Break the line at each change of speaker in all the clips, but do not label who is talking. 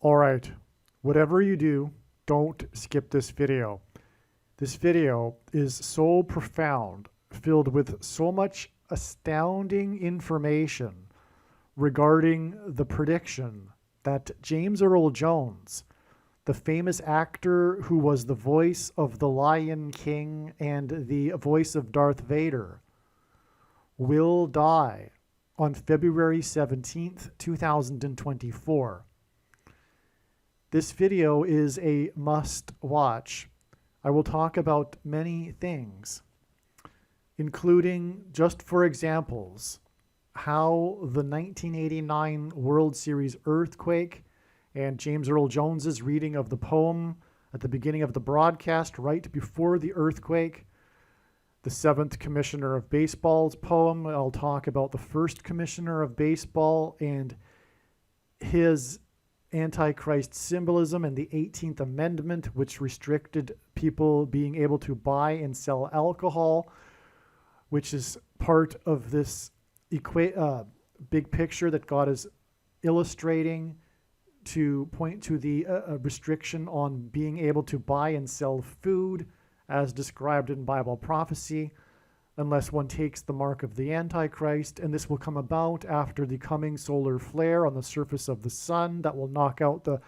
Alright, whatever you do, don't skip this video. This video is so profound, filled with so much astounding information regarding the prediction that James Earl Jones, the famous actor who was the voice of the Lion King and the voice of Darth Vader, will die on February 17th, 2024. This video is a must watch. I will talk about many things, including, just for examples, how the 1989 World Series earthquake and James Earl Jones's reading of the poem at the beginning of the broadcast right before the earthquake, the 7th Commissioner of Baseball's poem. I'll talk about the 1st Commissioner of Baseball and his Antichrist symbolism and the 18th Amendment, which restricted people being able to buy and sell alcohol, which is part of this big picture that God is illustrating to point to the restriction on being able to buy and sell food as described in Bible prophecy, unless one takes the mark of the Antichrist. And this will come about after the coming solar flare on the surface of the sun that will knock out the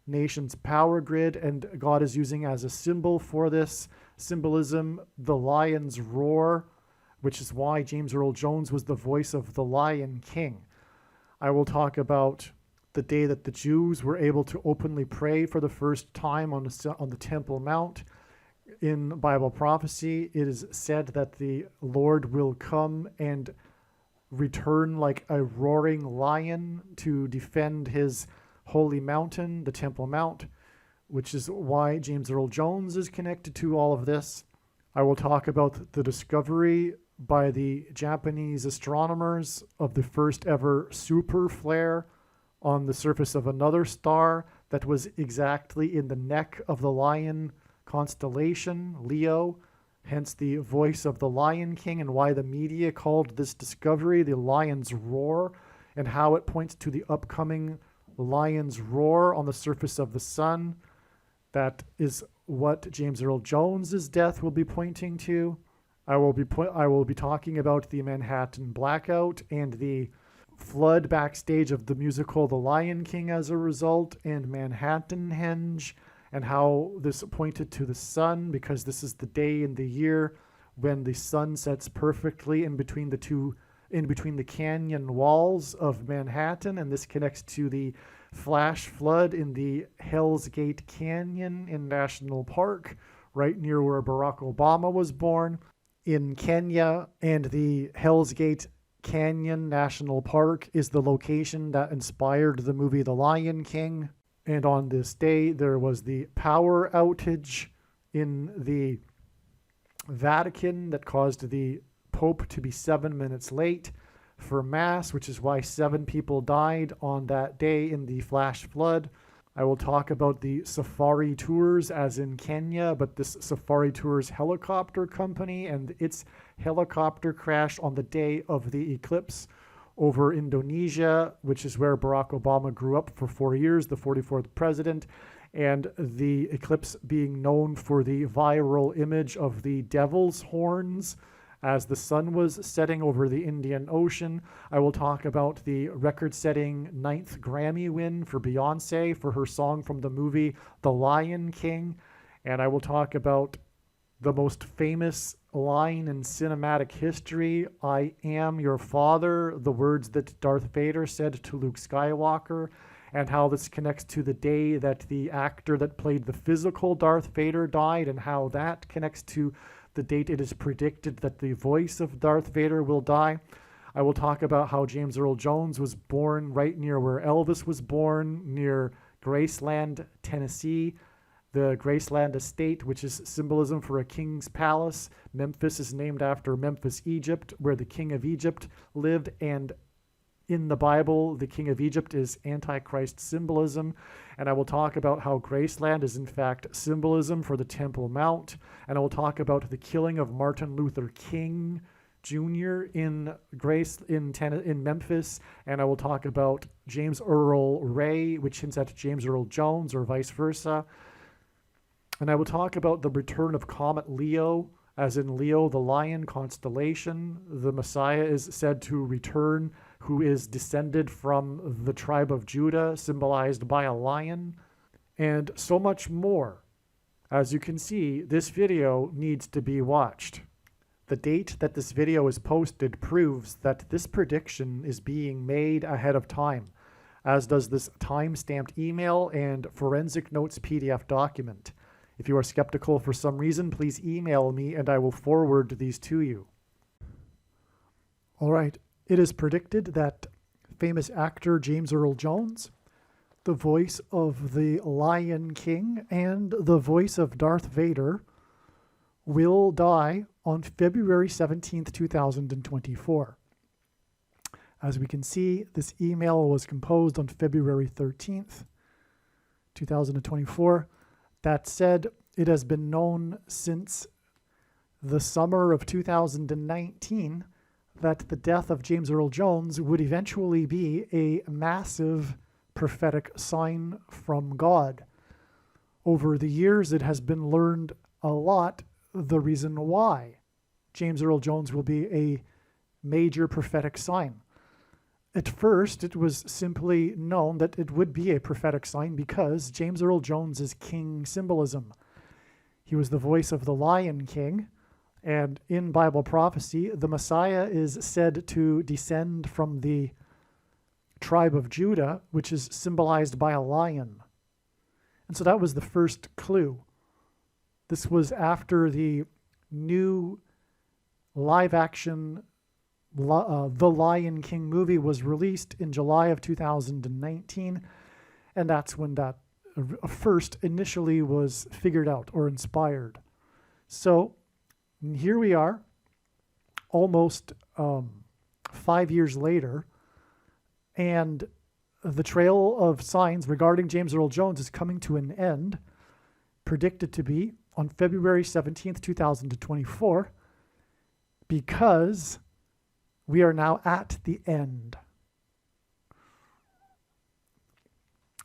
nation's power grid. And God is using as a symbol for this symbolism the lion's roar, which is why James Earl Jones was the voice of the Lion King. I will talk about the day that the Jews were able to openly pray for the first time on the Temple Mount. In Bible prophecy, it is said that the Lord will come and return like a roaring lion to defend his holy mountain, the Temple Mount, which is why James Earl Jones is connected to all of this. I will talk about the discovery by the Japanese astronomers of the first ever super flare on the surface of another star that was exactly in the neck of the lion constellation, Leo, hence the voice of the Lion King, and why the media called this discovery the lion's roar, and how it points to the upcoming lion's roar on the surface of the sun. That is what James Earl Jones's death will be pointing to. I will be talking about the Manhattan blackout and the flood backstage of the musical The Lion King as a result, and Manhattanhenge, and how this pointed to the sun, because this is the day in the year when the sun sets perfectly in between the canyon walls of Manhattan, and this connects to the flash flood in the Hell's Gate Canyon in National Park, right near where Barack Obama was born, in Kenya. And the Hell's Gate Canyon National Park is the location that inspired the movie The Lion King. And on this day, there was the power outage in the Vatican that caused the Pope to be 7 minutes late for Mass, which is why 7 people died on that day in the flash flood. I will talk about the Safari Tours as in Kenya, but this Safari Tours helicopter company and its helicopter crash on the day of the eclipse over Indonesia, which is where Barack Obama grew up for 4 years, the 44th president, and the eclipse being known for the viral image of the devil's horns as the sun was setting over the Indian Ocean. I will talk about the record-setting 9th Grammy win for Beyonce for her song from the movie The Lion King, and I will talk about the most famous line in cinematic history, "I am your father," the words that Darth Vader said to Luke Skywalker, and how this connects to the day that the actor that played the physical Darth Vader died, and how that connects to the date it is predicted that the voice of Darth Vader will die. I will talk about how James Earl Jones was born right near where Elvis was born, near Graceland, Tennessee, the Graceland estate, which is symbolism for a king's palace. Memphis is named after Memphis, Egypt, where the king of Egypt lived, and in the Bible, the king of Egypt is Antichrist symbolism. And I will talk about how Graceland is in fact symbolism for the Temple Mount. And I will talk about the killing of Martin Luther King Jr. in in Memphis, and I will talk about James Earl Ray, which hints at James Earl Jones or vice versa. And I will talk about the return of Comet Leo, as in Leo, the lion constellation. The Messiah is said to return, who is descended from the tribe of Judah, symbolized by a lion, and so much more. As you can see, this video needs to be watched. The date that this video is posted proves that this prediction is being made ahead of time, as does this time-stamped email and forensic notes PDF document. If you are skeptical for some reason, please email me and I will forward these to you. All right, it is predicted that famous actor James Earl Jones, the voice of the Lion King and the voice of Darth Vader, will die on February 17th, 2024. As we can see, this email was composed on February 13th, 2024. That said, it has been known since the summer of 2019 that the death of James Earl Jones would eventually be a massive prophetic sign from God. Over the years, it has been learned a lot the reason why James Earl Jones will be a major prophetic sign. At first, it was simply known that it would be a prophetic sign because James Earl Jones is king symbolism. He was the voice of the Lion King, and in Bible prophecy, the Messiah is said to descend from the tribe of Judah, which is symbolized by a lion. And so that was the first clue. This was after the new live-action The Lion King movie was released in July of 2019, and that's when that first initially was figured out or inspired. So here we are, almost 5 years later, and the trail of signs regarding James Earl Jones is coming to an end, predicted to be on February 17th, 2024, because we are now at the end.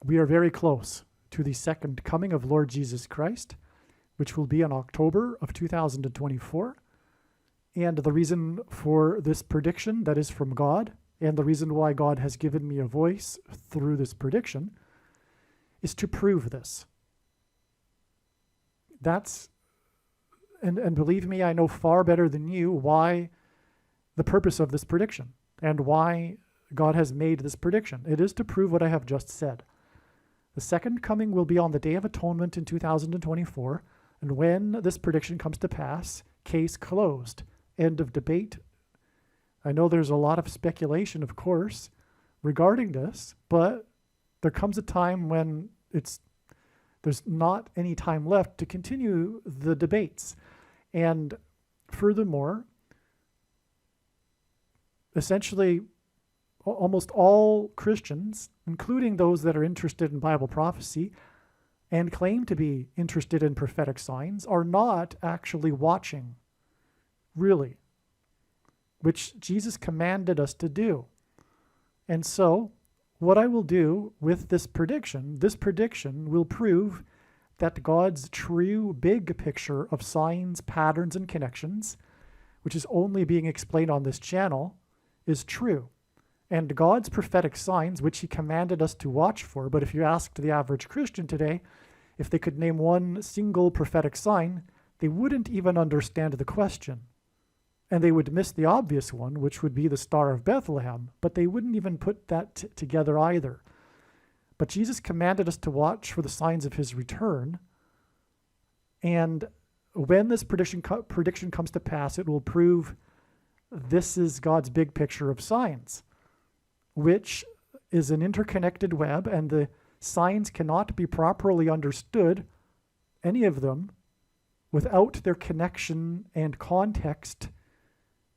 We are very close to the second coming of Lord Jesus Christ, which will be in October of 2024. And the reason for this prediction that is from God, and the reason why God has given me a voice through this prediction, is to prove this. And believe me, I know far better than you why the purpose of this prediction and why God has made this prediction. It is to prove what I have just said. The second coming will be on the Day of Atonement in 2024, and when this prediction comes to pass, case closed, end of debate. I know there's a lot of speculation, of course, regarding this, but there comes a time when there's not any time left to continue the debates. And furthermore, essentially, almost all Christians, including those that are interested in Bible prophecy and claim to be interested in prophetic signs, are not actually watching, really, which Jesus commanded us to do. And so, what I will do with this prediction will prove that God's true big picture of signs, patterns, and connections, which is only being explained on this channel, is true. And God's prophetic signs, which he commanded us to watch for, but if you asked the average Christian today if they could name one single prophetic sign, they wouldn't even understand the question. And they would miss the obvious one, which would be the Star of Bethlehem, but they wouldn't even put that together either. But Jesus commanded us to watch for the signs of his return, and when this prediction comes to pass, it will prove this is God's big picture of signs, which is an interconnected web, and the signs cannot be properly understood, any of them, without their connection and context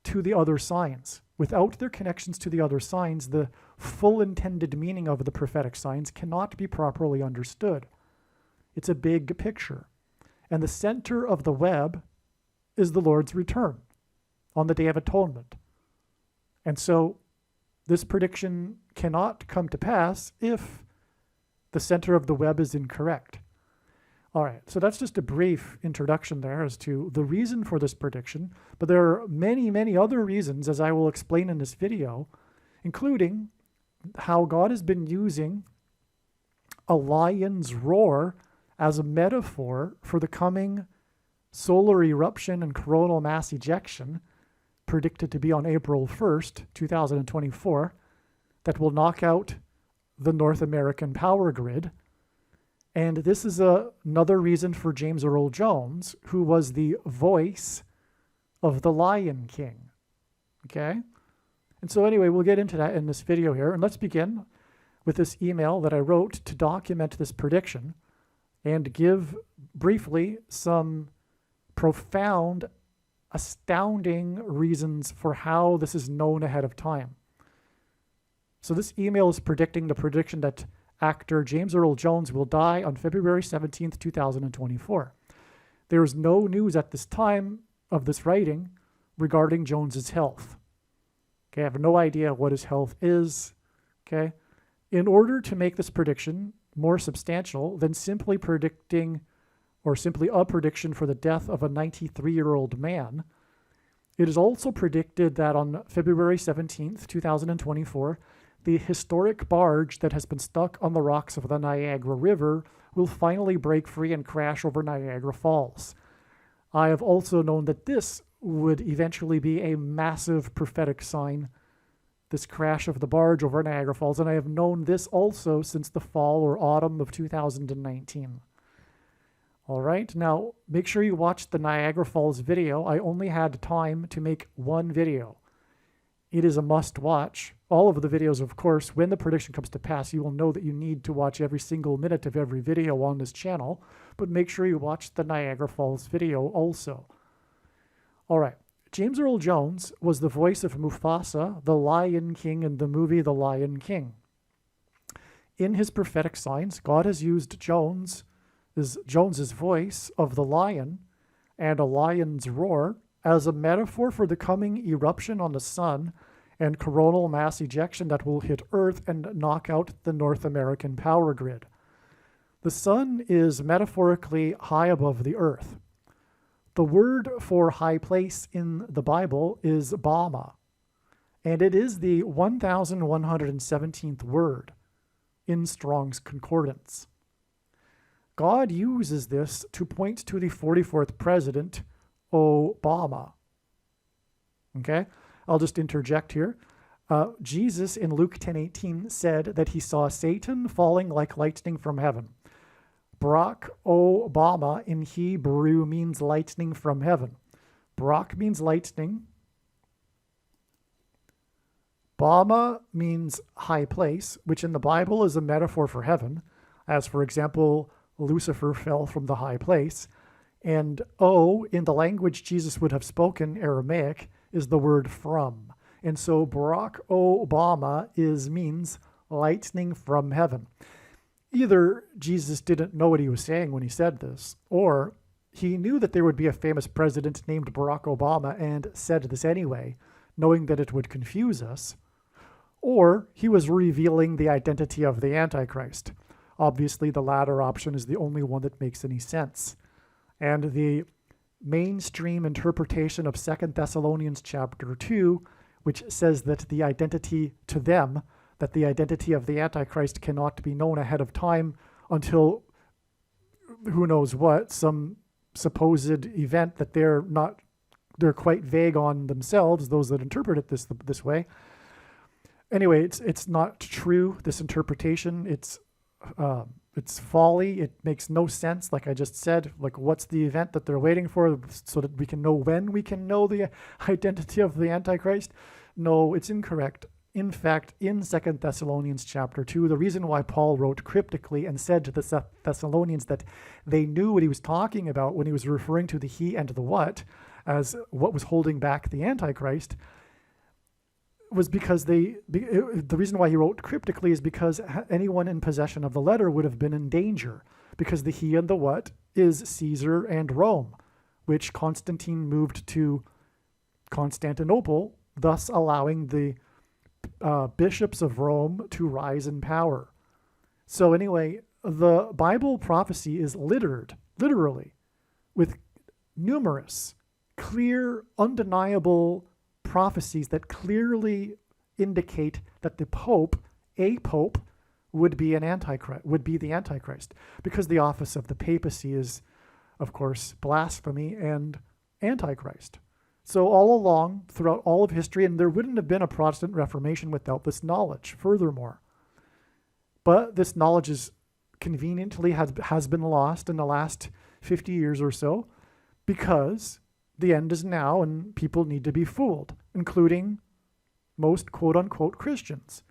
to the other signs. Without their connections to the other signs, the full intended meaning of the prophetic signs cannot be properly understood. It's a big picture. And the center of the web is the Lord's return. on the Day of Atonement. And so this prediction cannot come to pass if the center of the web is incorrect. All right, so that's just a brief introduction there as to the reason for this prediction, but there are many, many other reasons, as I will explain in this video, including how God has been using a lion's roar as a metaphor for the coming solar eruption and coronal mass ejection, predicted to be on April 1st, 2024, that will knock out the North American power grid. And this is another reason for James Earl Jones, who was the voice of the Lion King. Okay? And so anyway, we'll get into that in this video here. And let's begin with this email that I wrote to document this prediction and give briefly some profound, astounding reasons for how this is known ahead of time. So this email is predicting the prediction that actor James Earl Jones will die on February 17th, 2024. There is no news at this time of this writing regarding Jones's health. Okay, I have no idea what his health is. Okay, in order to make this prediction more substantial than simply predicting or simply a prediction for the death of a 93-year-old man, it is also predicted that on February 17th, 2024, the historic barge that has been stuck on the rocks of the Niagara River will finally break free and crash over Niagara Falls. I have also known that this would eventually be a massive prophetic sign, this crash of the barge over Niagara Falls, and I have known this also since the fall or autumn of 2019. All right, now make sure you watch the Niagara Falls video. I only had time to make one video. It is a must watch. All of the videos, of course, when the prediction comes to pass, you will know that you need to watch every single minute of every video on this channel, but make sure you watch the Niagara Falls video also. All right, James Earl Jones was the voice of Mufasa, the Lion King in the movie The Lion King. In his prophetic signs, God has used Jones's voice of the lion and a lion's roar as a metaphor for the coming eruption on the sun and coronal mass ejection that will hit Earth and knock out the North American power grid. The sun is metaphorically high above the earth. The word for high place in the Bible is Bama, and it is the 1117th word in Strong's Concordance. God uses this to point to the 44th president, Obama. Okay, I'll just interject here. Jesus in Luke 10:18 said that he saw Satan falling like lightning from heaven. Barack Obama in Hebrew means lightning from heaven. Barack means lightning. Bama means high place, which in the Bible is a metaphor for heaven, as for example, Lucifer fell from the high place. And O, in the language Jesus would have spoken, Aramaic, is the word from. And so Barack Obama means lightning from heaven. Either Jesus didn't know what he was saying when he said this, or he knew that there would be a famous president named Barack Obama and said this anyway, knowing that it would confuse us, or he was revealing the identity of the Antichrist. Obviously, the latter option is the only one that makes any sense. And the mainstream interpretation of 2 Thessalonians chapter 2, which says that the identity to them, that the identity of the Antichrist cannot be known ahead of time until who knows what, some supposed event that they're quite vague on themselves, those that interpret it this way. Anyway, it's not true, this interpretation. It's folly. It makes no sense. Like I just said, like what's the event that they're waiting for so that we can know when we can know the identity of the Antichrist? No, it's incorrect. In fact, in 2 Thessalonians chapter 2, the reason why Paul wrote cryptically and said to the Thessalonians that they knew what he was talking about when he was referring to the he and the what as what was holding back the Antichrist was because the reason why he wrote cryptically is because anyone in possession of the letter would have been in danger, because the he and the what is Caesar and Rome, which Constantine moved to Constantinople, thus allowing the bishops of Rome to rise in power. So anyway, the Bible prophecy is littered, literally, with numerous, clear, undeniable prophecies that clearly indicate that the Pope, a Pope, would be an Antichrist, would be the Antichrist, because the office of the papacy is, of course, blasphemy and Antichrist. So all along, throughout all of history, and there wouldn't have been a Protestant Reformation without this knowledge, furthermore. But this knowledge is conveniently has been lost in the last 50 years or so, because the end is now and people need to be fooled, including most quote-unquote Christians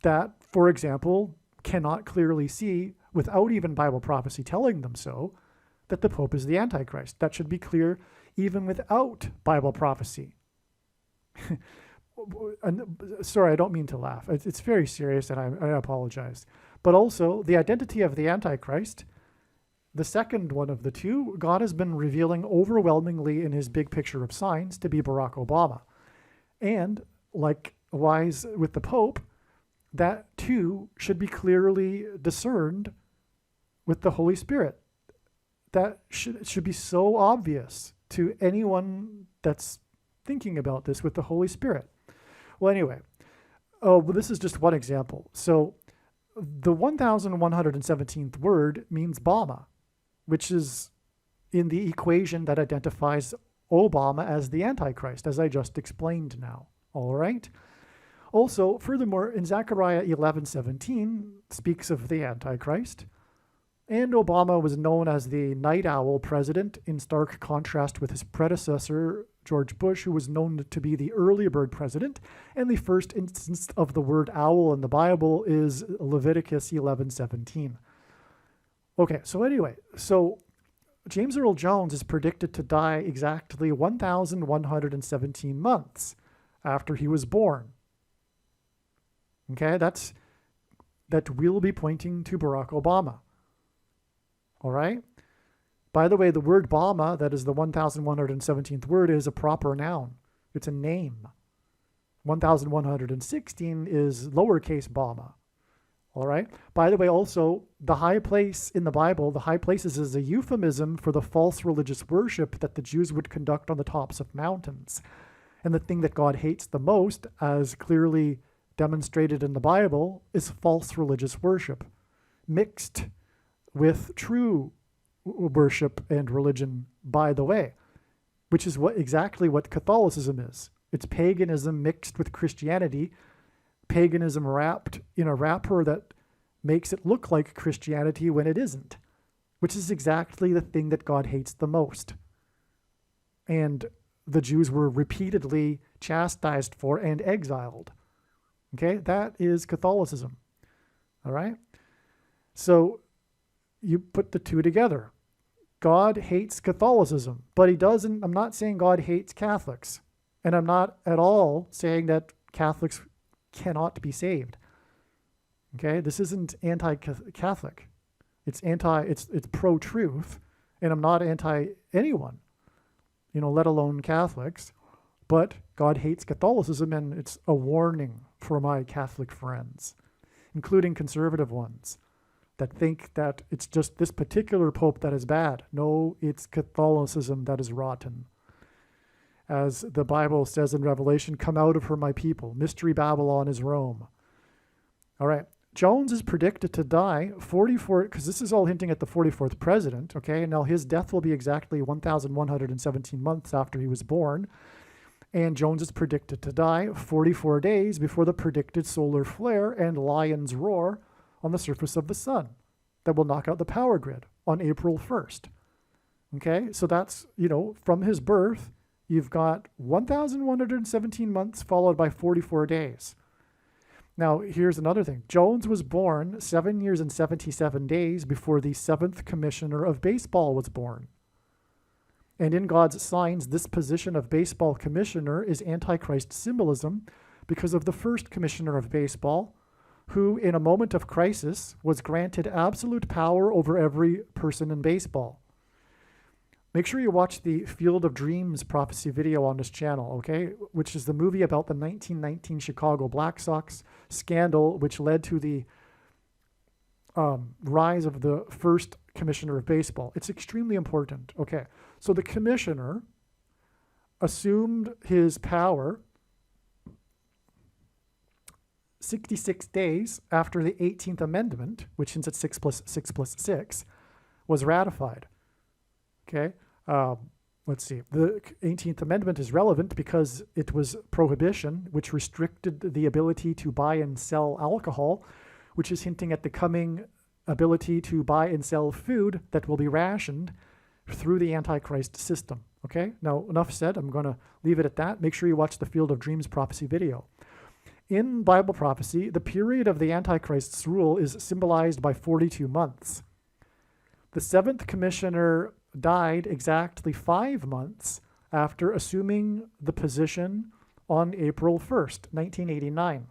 that, for example, cannot clearly see, without even Bible prophecy telling them so, that the Pope is the Antichrist. That should be clear even without Bible prophecy. Sorry, I don't mean to laugh. It's very serious, and I apologize. But also, the identity of the Antichrist, the second one of the two, God has been revealing overwhelmingly in his big picture of signs to be Barack Obama. And likewise with the Pope, that too should be clearly discerned with the Holy Spirit. That should be so obvious to anyone that's thinking about this with the Holy Spirit. Well, anyway, this is just one example. So the 1117th word means Bama, which is in the equation that identifies Obama as the Antichrist, as I just explained now. All right? Also, furthermore, in Zechariah 11:17 speaks of the Antichrist, and Obama was known as the night owl president, in stark contrast with his predecessor, George Bush, who was known to be the early bird president. And the first instance of the word owl in the Bible is Leviticus 11:17. Okay, so anyway, James Earl Jones is predicted to die exactly 1,117 months after he was born. Okay, that will be pointing to Barack Obama. All right? By the way, the word Bama, that is the 1,117th word, is a proper noun. It's a name. 1,116 is lowercase Bama. All right? By the way, also, the high place in the Bible, the high places is a euphemism for the false religious worship that the Jews would conduct on the tops of mountains. And the thing that God hates the most, as clearly demonstrated in the Bible, is false religious worship, mixed with true worship and religion, by the way, which is exactly what Catholicism is. It's paganism mixed with Christianity, paganism wrapped in a wrapper that makes it look like Christianity when it isn't, which is exactly the thing that God hates the most. And the Jews were repeatedly chastised for and exiled. Okay, that is Catholicism. All right? So you put the two together. God hates Catholicism, but he doesn't. I'm not saying God hates Catholics. And I'm not at all saying that Catholics cannot be saved. Okay, this isn't anti-Catholic. It's pro-truth, and I'm not anti-anyone, let alone Catholics. But God hates Catholicism, and it's a warning for my Catholic friends, including conservative ones, that think that it's just this particular pope that is bad. No, it's Catholicism that is rotten. As the Bible says in Revelation, come out of her, my people. Mystery Babylon is Rome. All right. Jones is predicted to die 44, because this is all hinting at the 44th president, okay? Now his death will be exactly 1,117 months after he was born. And Jones is predicted to die 44 days before the predicted solar flare and lion's roar on the surface of the sun that will knock out the power grid on April 1st. Okay, so that's, from his birth, you've got 1,117 months followed by 44 days. Now, here's another thing. Jones was born 7 years and 77 days before the 7th commissioner of baseball was born. And in God's signs, this position of baseball commissioner is Antichrist symbolism because of the first commissioner of baseball, who in a moment of crisis was granted absolute power over every person in baseball. Make sure you watch the Field of Dreams prophecy video on this channel, okay? Which is the movie about the 1919 Chicago Black Sox scandal, which led to the rise of the first commissioner of baseball. It's extremely important. Okay, so the commissioner assumed his power 66 days after the 18th Amendment, which since it's 6 plus 6 plus 6, was ratified. Okay, let's see. The 18th Amendment is relevant because it was prohibition, which restricted the ability to buy and sell alcohol, which is hinting at the coming ability to buy and sell food that will be rationed through the Antichrist system. Okay, now enough said. I'm going to leave it at that. Make sure you watch the Field of Dreams prophecy video. In Bible prophecy, the period of the Antichrist's rule is symbolized by 42 months. The seventh commissioner died exactly 5 months after assuming the position on April 1st, 1989.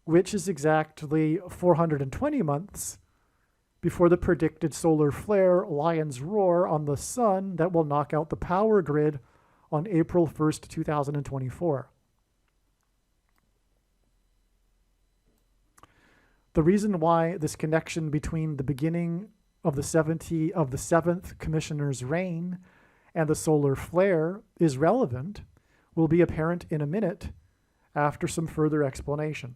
Which is exactly 420 months before the predicted solar flare, lion's roar on the sun that will knock out the power grid on April 1st, 2024. The reason why this connection between the beginning of the 7th commissioner's reign and the solar flare is relevant will be apparent in a minute after some further explanation.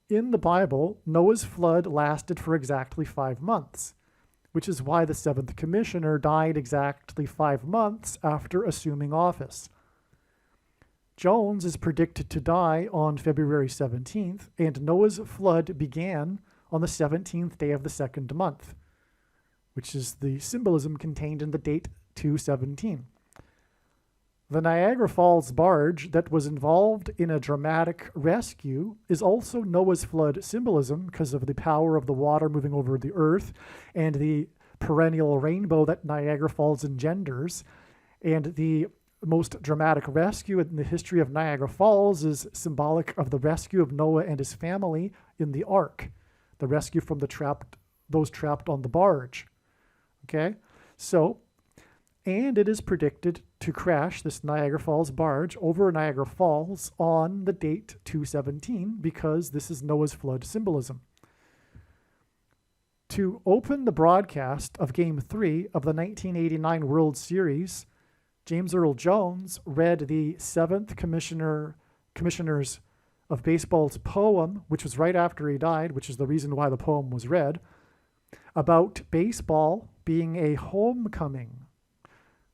In the Bible, Noah's flood lasted for exactly 5 months, which is why the 7th commissioner died exactly 5 months after assuming office. Jones is predicted to die on February 17th, and Noah's flood began on the 17th day of the 2nd month, which is the symbolism contained in the date 217. The Niagara Falls barge that was involved in a dramatic rescue is also Noah's flood symbolism because of the power of the water moving over the earth and the perennial rainbow that Niagara Falls engenders. And the most dramatic rescue in the history of Niagara Falls is symbolic of the rescue of Noah and his family in the ark, the rescue from those trapped on the barge. Okay, so, and it is predicted to crash this Niagara Falls barge over Niagara Falls on the date 217 because this is Noah's flood symbolism. To open the broadcast of Game 3 of the 1989 World Series, James Earl Jones read the 7th commissioners of baseball's poem, which was right after he died, which is the reason why the poem was read, about baseball being a homecoming.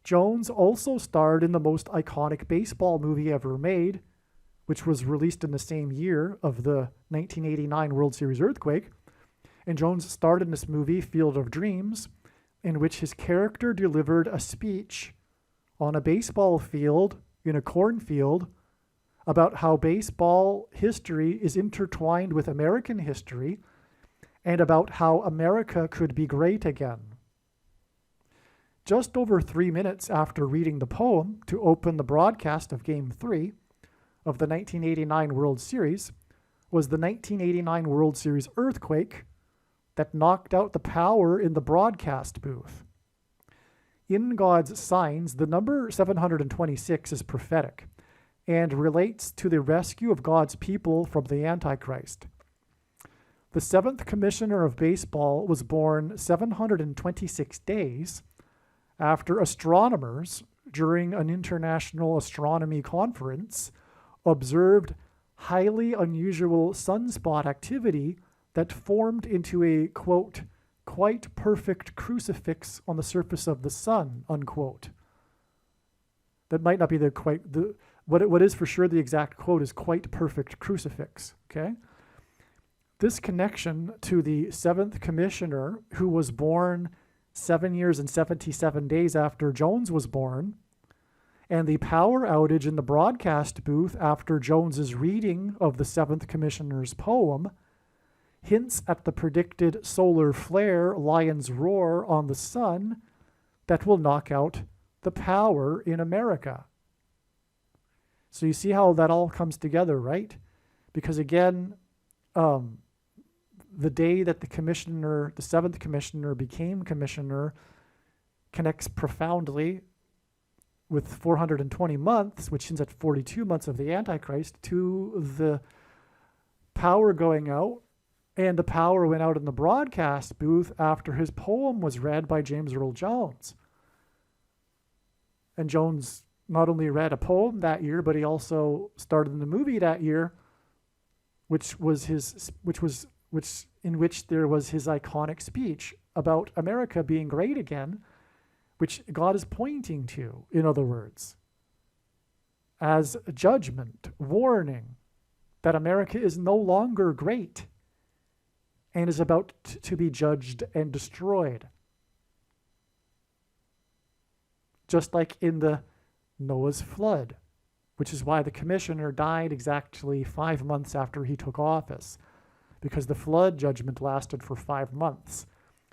Jones also starred in the most iconic baseball movie ever made, which was released in the same year of the 1989 World Series earthquake. And Jones starred in this movie, Field of Dreams, in which his character delivered a speech on a baseball field in a cornfield about how baseball history is intertwined with American history and about how America could be great again. Just over 3 minutes after reading the poem to open the broadcast of Game 3 of the 1989 World Series was the 1989 World Series earthquake that knocked out the power in the broadcast booth. In God's signs, the number 726 is prophetic and relates to the rescue of God's people from the Antichrist. The 7th commissioner of baseball was born 726 days after astronomers, during an international astronomy conference, observed highly unusual sunspot activity that formed into a, quote, quite perfect crucifix on the surface of the sun, unquote. That might not be what is for sure the exact quote is quite perfect crucifix, okay? This connection to the 7th commissioner, who was born 7 years and 77 days after Jones was born, and the power outage in the broadcast booth after Jones's reading of the 7th commissioner's poem hints at the predicted solar flare, lion's roar on the sun that will knock out the power in America. So you see how that all comes together, right? Because again, the day that the 7th commissioner became commissioner connects profoundly with 420 months, which hints at 42 months of the Antichrist, to the power going out. And the power went out in the broadcast booth after his poem was read by James Earl Jones. And Jones not only read a poem that year, but he also starred in the movie that year, in which there was his iconic speech about America being great again, which God is pointing to, in other words, as a judgment, warning that America is no longer great and is about to be judged and destroyed. Just like in the Noah's flood, which is why the commissioner died exactly 5 months after he took office, because the flood judgment lasted for 5 months.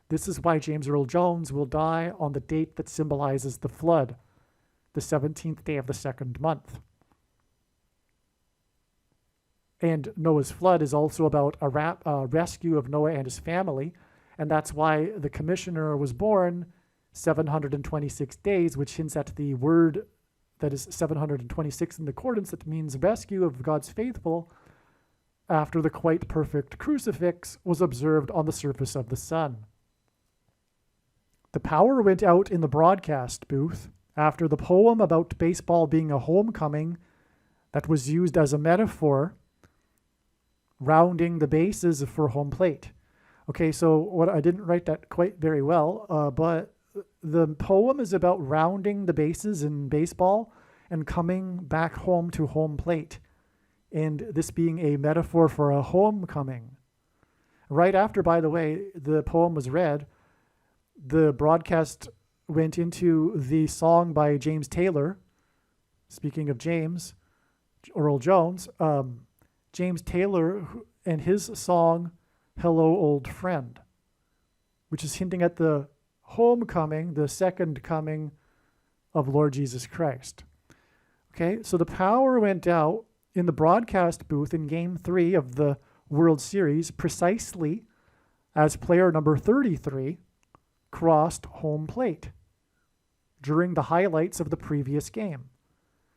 This is why James Earl Jones will die on the date that symbolizes the flood, the 17th day of the second month. And Noah's flood is also about a rescue of Noah and his family, and that's why the commissioner was born 726 days, which hints at the word that is 726 in accordance, that means rescue of God's faithful, after the quite perfect crucifix was observed on the surface of the sun. The power went out in the broadcast booth after the poem about baseball being a homecoming that was used as a metaphor, rounding the bases for home plate. Okay, so what I didn't write that quite very well, but the poem is about rounding the bases in baseball and coming back home to home plate, and this being a metaphor for a homecoming. Right after, by the way, the poem was read, the broadcast went into the song by James Taylor. Speaking of James Earl Jones, James Taylor and his song, Hello Old Friend, which is hinting at the homecoming, the second coming of Lord Jesus Christ. Okay, so the power went out in the broadcast booth in Game 3 of the World Series precisely as player number 33 crossed home plate during the highlights of the previous game.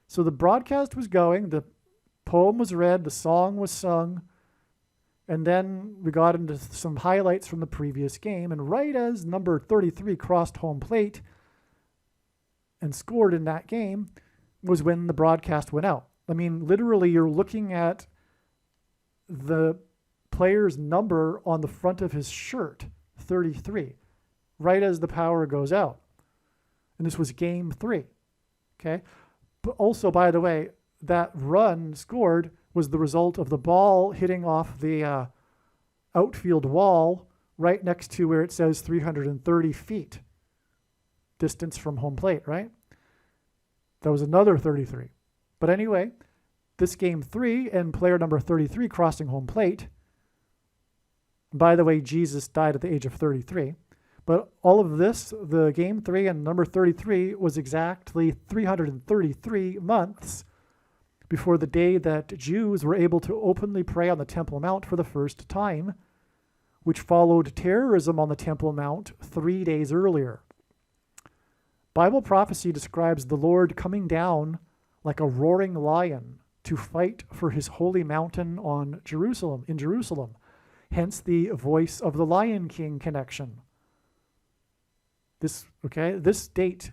So the broadcast was going, the poem was read, the song was sung, and then we got into some highlights from the previous game, and right as number 33 crossed home plate and scored in that game was when the broadcast went out. I mean, literally, you're looking at the player's number on the front of his shirt, 33, right as the power goes out. And this was Game 3, okay? But also, by the way, that run scored was the result of the ball hitting off the outfield wall right next to where it says 330 feet distance from home plate, right? That was another 33. But anyway, this Game 3 and player number 33 crossing home plate. By the way, Jesus died at the age of 33. But all of this, the Game 3 and number 33, was exactly 333 months before the day that Jews were able to openly pray on the Temple Mount for the first time, which followed terrorism on the Temple Mount 3 days earlier. Bible prophecy describes the Lord coming down like a roaring lion to fight for his holy mountain in Jerusalem. Hence the voice of the Lion King connection. This date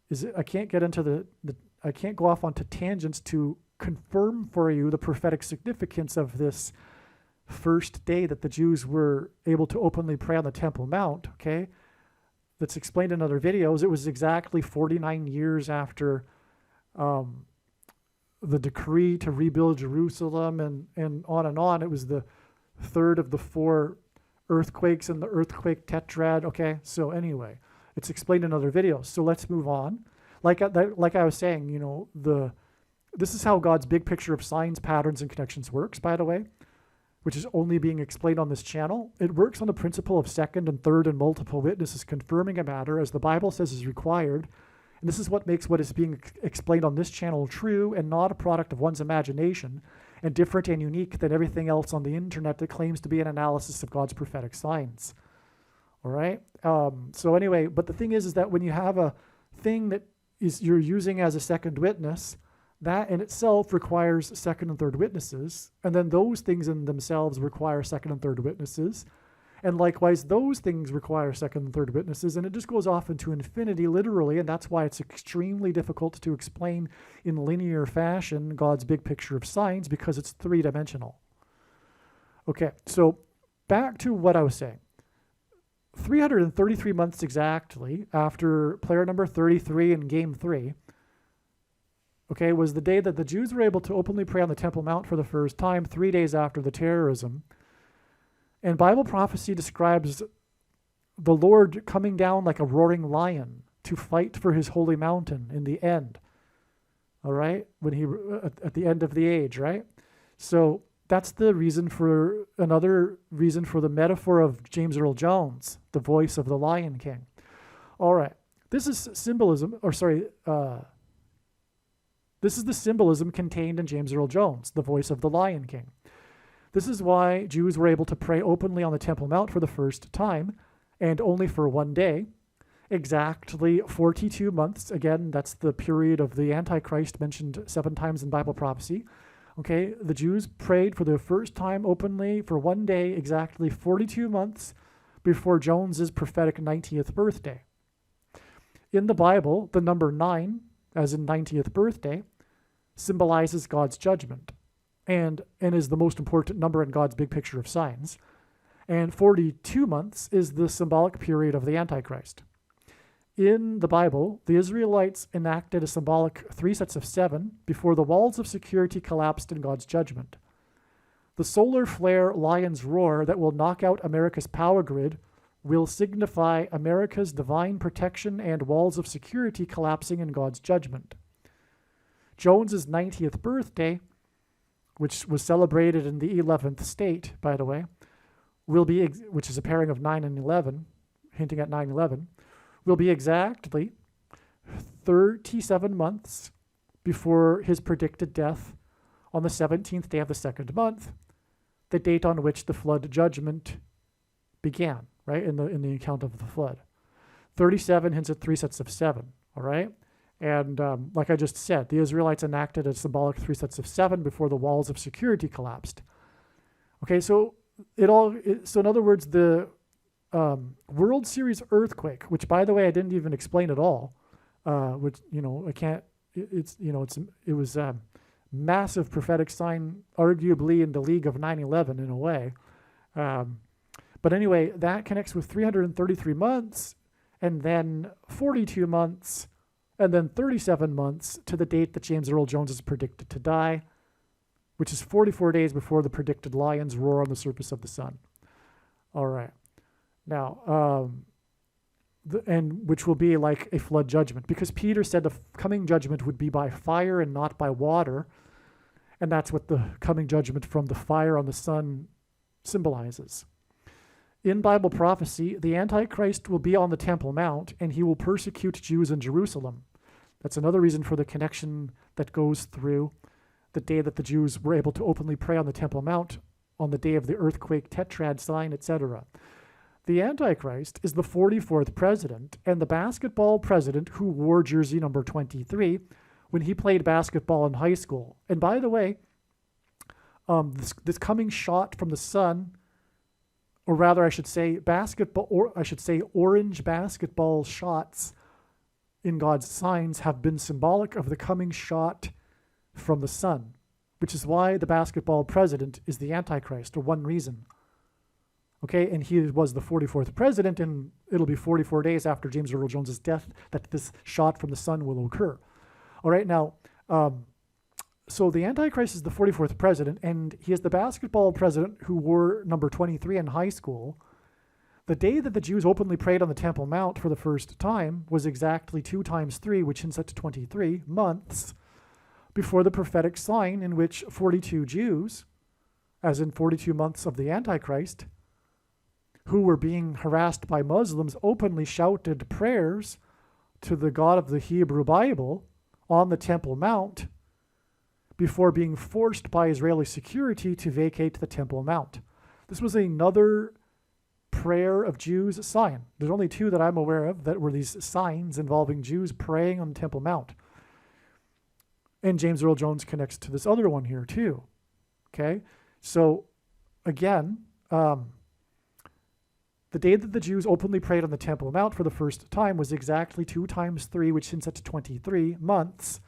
is, I can't get into I can't go off onto tangents to confirm for you the prophetic significance of this first day that the Jews were able to openly pray on the Temple Mount, okay? That's explained in other videos. It was exactly 49 years after the decree to rebuild Jerusalem and on and on. It was the third of the 4 earthquakes in the earthquake tetrad, okay? So anyway, it's explained in other videos. So let's move on. Like I was saying, you know, this is how God's big picture of signs, patterns, and connections works, by the way, which is only being explained on this channel. It works on the principle of second and third and multiple witnesses confirming a matter as the Bible says is required. And this is what makes what is being explained on this channel true and not a product of one's imagination and different and unique than everything else on the internet that claims to be an analysis of God's prophetic signs. All right. So anyway, but the thing is that when you have a thing that is you're using as a second witness, that in itself requires second and third witnesses, and then those things in themselves require second and third witnesses, and likewise those things require second and third witnesses, and it just goes off into infinity literally, and that's why it's extremely difficult to explain in linear fashion God's big picture of signs, because it's three-dimensional. Okay, so back to what I was saying. 333 months exactly after player number 33 in game 3, okay, was the day that the Jews were able to openly pray on the Temple Mount for the first time, 3 days after the terrorism. And Bible prophecy describes the Lord coming down like a roaring lion to fight for his holy mountain in the end. All right? When he at the end of the age, right? So that's the reason for another reason for the metaphor of James Earl Jones, the voice of the Lion King. All right. This is symbolism, this is the symbolism contained in James Earl Jones, the voice of the Lion King. This is why Jews were able to pray openly on the Temple Mount for the first time, and only for 1 day, exactly 42 months. Again, that's the period of the Antichrist mentioned 7 times in Bible prophecy. Okay, the Jews prayed for the first time openly for 1 day, exactly 42 months before Jones's prophetic 90th birthday. In the Bible, the number 9, as in 90th birthday, symbolizes God's judgment and is the most important number in God's big picture of signs. And 42 months is the symbolic period of the Antichrist. In the Bible, the Israelites enacted a symbolic 3 sets of 7 before the walls of security collapsed in God's judgment. The solar flare lion's roar that will knock out America's power grid will signify America's divine protection and walls of security collapsing in God's judgment. Jones's 90th birthday, which was celebrated in the 11th state, by the way, which is a pairing of 9 and 11, hinting at 9/11, will be exactly 37 months before his predicted death on the 17th day of the 2nd month, the date on which the flood judgment began, right, in the account of the flood. 37 hints at 3 sets of 7, all right? And like I just said, the Israelites enacted a symbolic 3 sets of 7 before the walls of security collapsed. Okay, so so in other words, the World Series earthquake, which by the way I didn't even explain at all, which I can't. It was a massive prophetic sign, arguably in the league of 9/11 in a way. But anyway, that connects with 333 months, and then 42 months, and then 37 months to the date that James Earl Jones is predicted to die, which is 44 days before the predicted lion's roar on the surface of the sun. All right. Now, and which will be like a flood judgment, because Peter said the coming judgment would be by fire and not by water, and that's what the coming judgment from the fire on the sun symbolizes. In Bible prophecy, the Antichrist will be on the Temple Mount, and he will persecute Jews in Jerusalem. That's another reason for the connection that goes through the day that the Jews were able to openly pray on the Temple Mount, on the day of the earthquake, tetrad sign, etc. The Antichrist is the 44th president, and the basketball president who wore jersey number 23 when he played basketball in high school. And by the way, this coming shot from the sun, or rather I should say orange basketball shots in God's signs have been symbolic of the coming shot from the sun, which is why the basketball president is the Antichrist, or one reason. Okay, and he was the 44th president, and it'll be 44 days after James Earl Jones' death that this shot from the sun will occur. All right, now, so the Antichrist is the 44th president, and he is the basketball president who wore number 23 in high school. The day that the Jews openly prayed on the Temple Mount for the first time was exactly 2 times 3, which hints at 23 months before the prophetic sign in which 42 Jews, as in 42 months of the Antichrist, who were being harassed by Muslims, openly shouted prayers to the God of the Hebrew Bible on the Temple Mount before being forced by Israeli security to vacate the Temple Mount. This was another prayer of Jews sign. There's only two that I'm aware of that were these signs involving Jews praying on the Temple Mount. And James Earl Jones connects to this other one here too. Okay, so again, the day that the Jews openly prayed on the Temple Mount for the first time was exactly 2 times 3, which hints at 23 months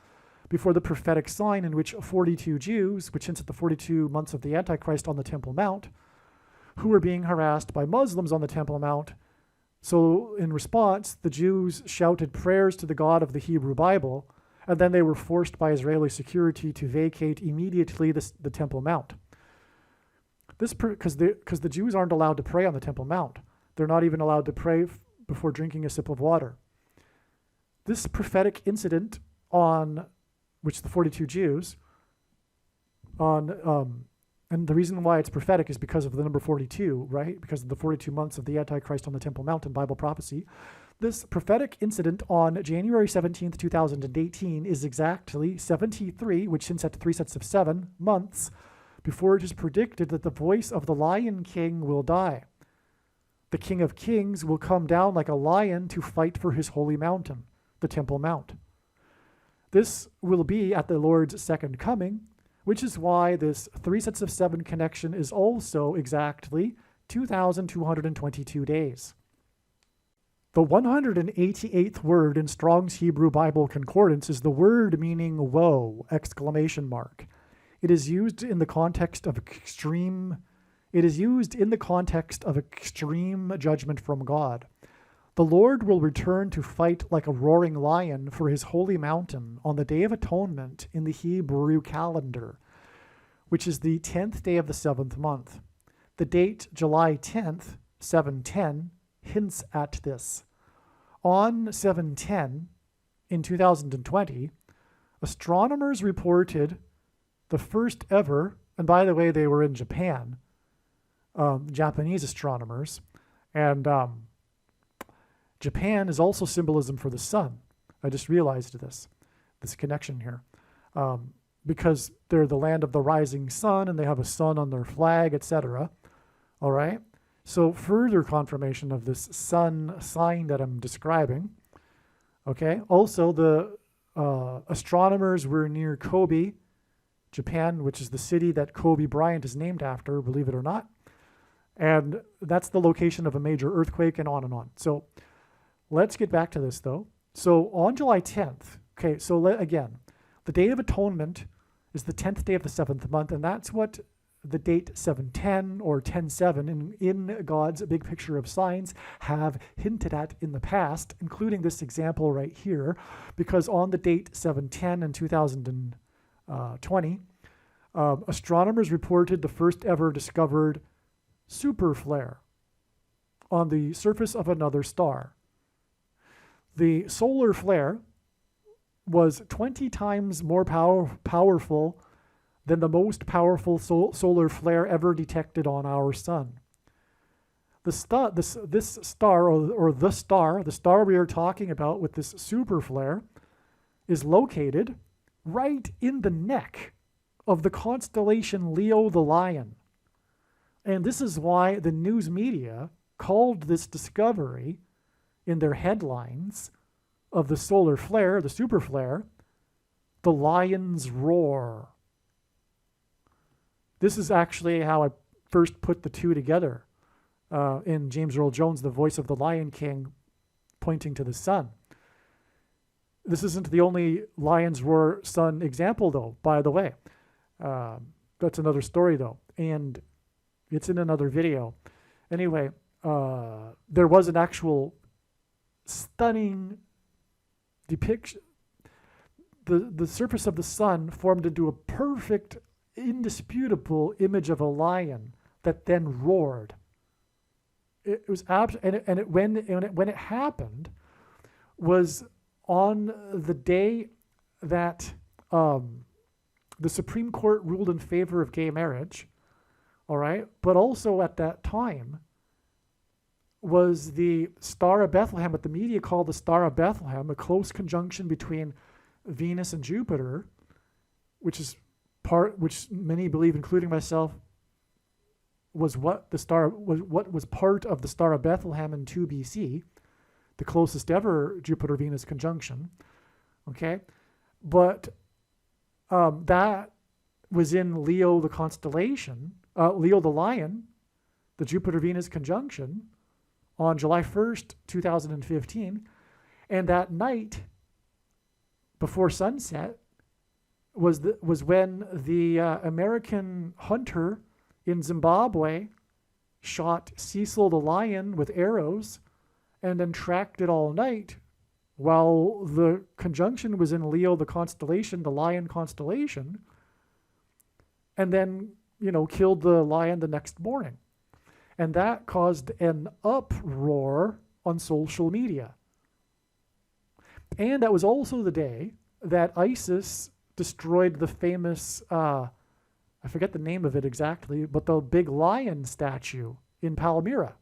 before the prophetic sign in which 42 Jews, which hints at the 42 months of the Antichrist on the Temple Mount, who were being harassed by Muslims on the Temple Mount. So in response, the Jews shouted prayers to the God of the Hebrew Bible, and then they were forced by Israeli security to vacate immediately the Temple Mount. This because the Jews aren't allowed to pray on the Temple Mount. They're not even allowed to pray before drinking a sip of water. This prophetic incident on which the 42 Jews on and the reason why it's prophetic is because of the number 42, right? Because of the 42 months of the Antichrist on the Temple Mount in Bible prophecy. This prophetic incident on January 17th, 2018 is exactly 73, which hints at 3 sets of 7 months before it is predicted that the voice of the Lion King will die. The King of Kings will come down like a lion to fight for his holy mountain, the Temple Mount. This will be at the Lord's second coming, which is why this 3 sets of 7 connection is also exactly 2,222 days. The 188th word in Strong's Hebrew Bible Concordance is the word meaning woe, ! It is used in the context of extreme judgment from God. The Lord will return to fight like a roaring lion for his holy mountain on the Day of Atonement in the Hebrew calendar, which is the 10th day of the 7th month. The date July 10th, 710, hints at this. On 710, in 2020, astronomers reported the first ever, and by the way, they were in Japan, Japanese astronomers, and Japan is also symbolism for the sun. I just realized this connection here, because they're the land of the rising sun, and they have a sun on their flag, etc. All right? So further confirmation of this sun sign that I'm describing. Okay? Also, the astronomers were near Kobe, Japan, which is the city that Kobe Bryant is named after, believe it or not. And that's the location of a major earthquake, and on and on. So let's get back to this, though. So on July 10th, okay, so again, the Day of Atonement is the 10th day of the 7th month, and that's what the date 710 or 10:7 in God's big picture of signs have hinted at in the past, including this example right here, because on the date 710 in 2020, astronomers reported the first ever discovered super flare on the surface of another star. The solar flare was 20 times more powerful than the most powerful solar flare ever detected on our sun. The star we are talking about with this super flare is located right in the neck of the constellation Leo the Lion. And this is why the news media called this discovery in their headlines of the solar flare, the super flare, the lion's roar. This is actually how I first put the two together in James Earl Jones, the voice of the Lion King, pointing to the sun. This isn't the only lion's roar sun example, though, by the way. That's another story, though, and it's in another video. Anyway, there was an actual stunning depiction. The surface of the sun formed into a perfect, indisputable image of a lion that then roared. It was when it happened was on the day that the Supreme Court ruled in favor of gay marriage. All right, but also at that time was the Star of Bethlehem, what the media called the Star of Bethlehem, a close conjunction between Venus and Jupiter, which many believe, including myself, was what was part of the Star of Bethlehem in 2 BC, the closest ever Jupiter-Venus conjunction. Okay, but that was in Leo, the constellation, Leo the Lion, the Jupiter-Venus conjunction on July 1st, 2015. And that night before sunset was when the American hunter in Zimbabwe shot Cecil the Lion with arrows and then tracked it all night while the conjunction was in Leo, the constellation, the Lion constellation, and then, killed the lion the next morning. And that caused an uproar on social media. And that was also the day that ISIS destroyed the famous, I forget the name of it exactly, but the big lion statue in Palmyra.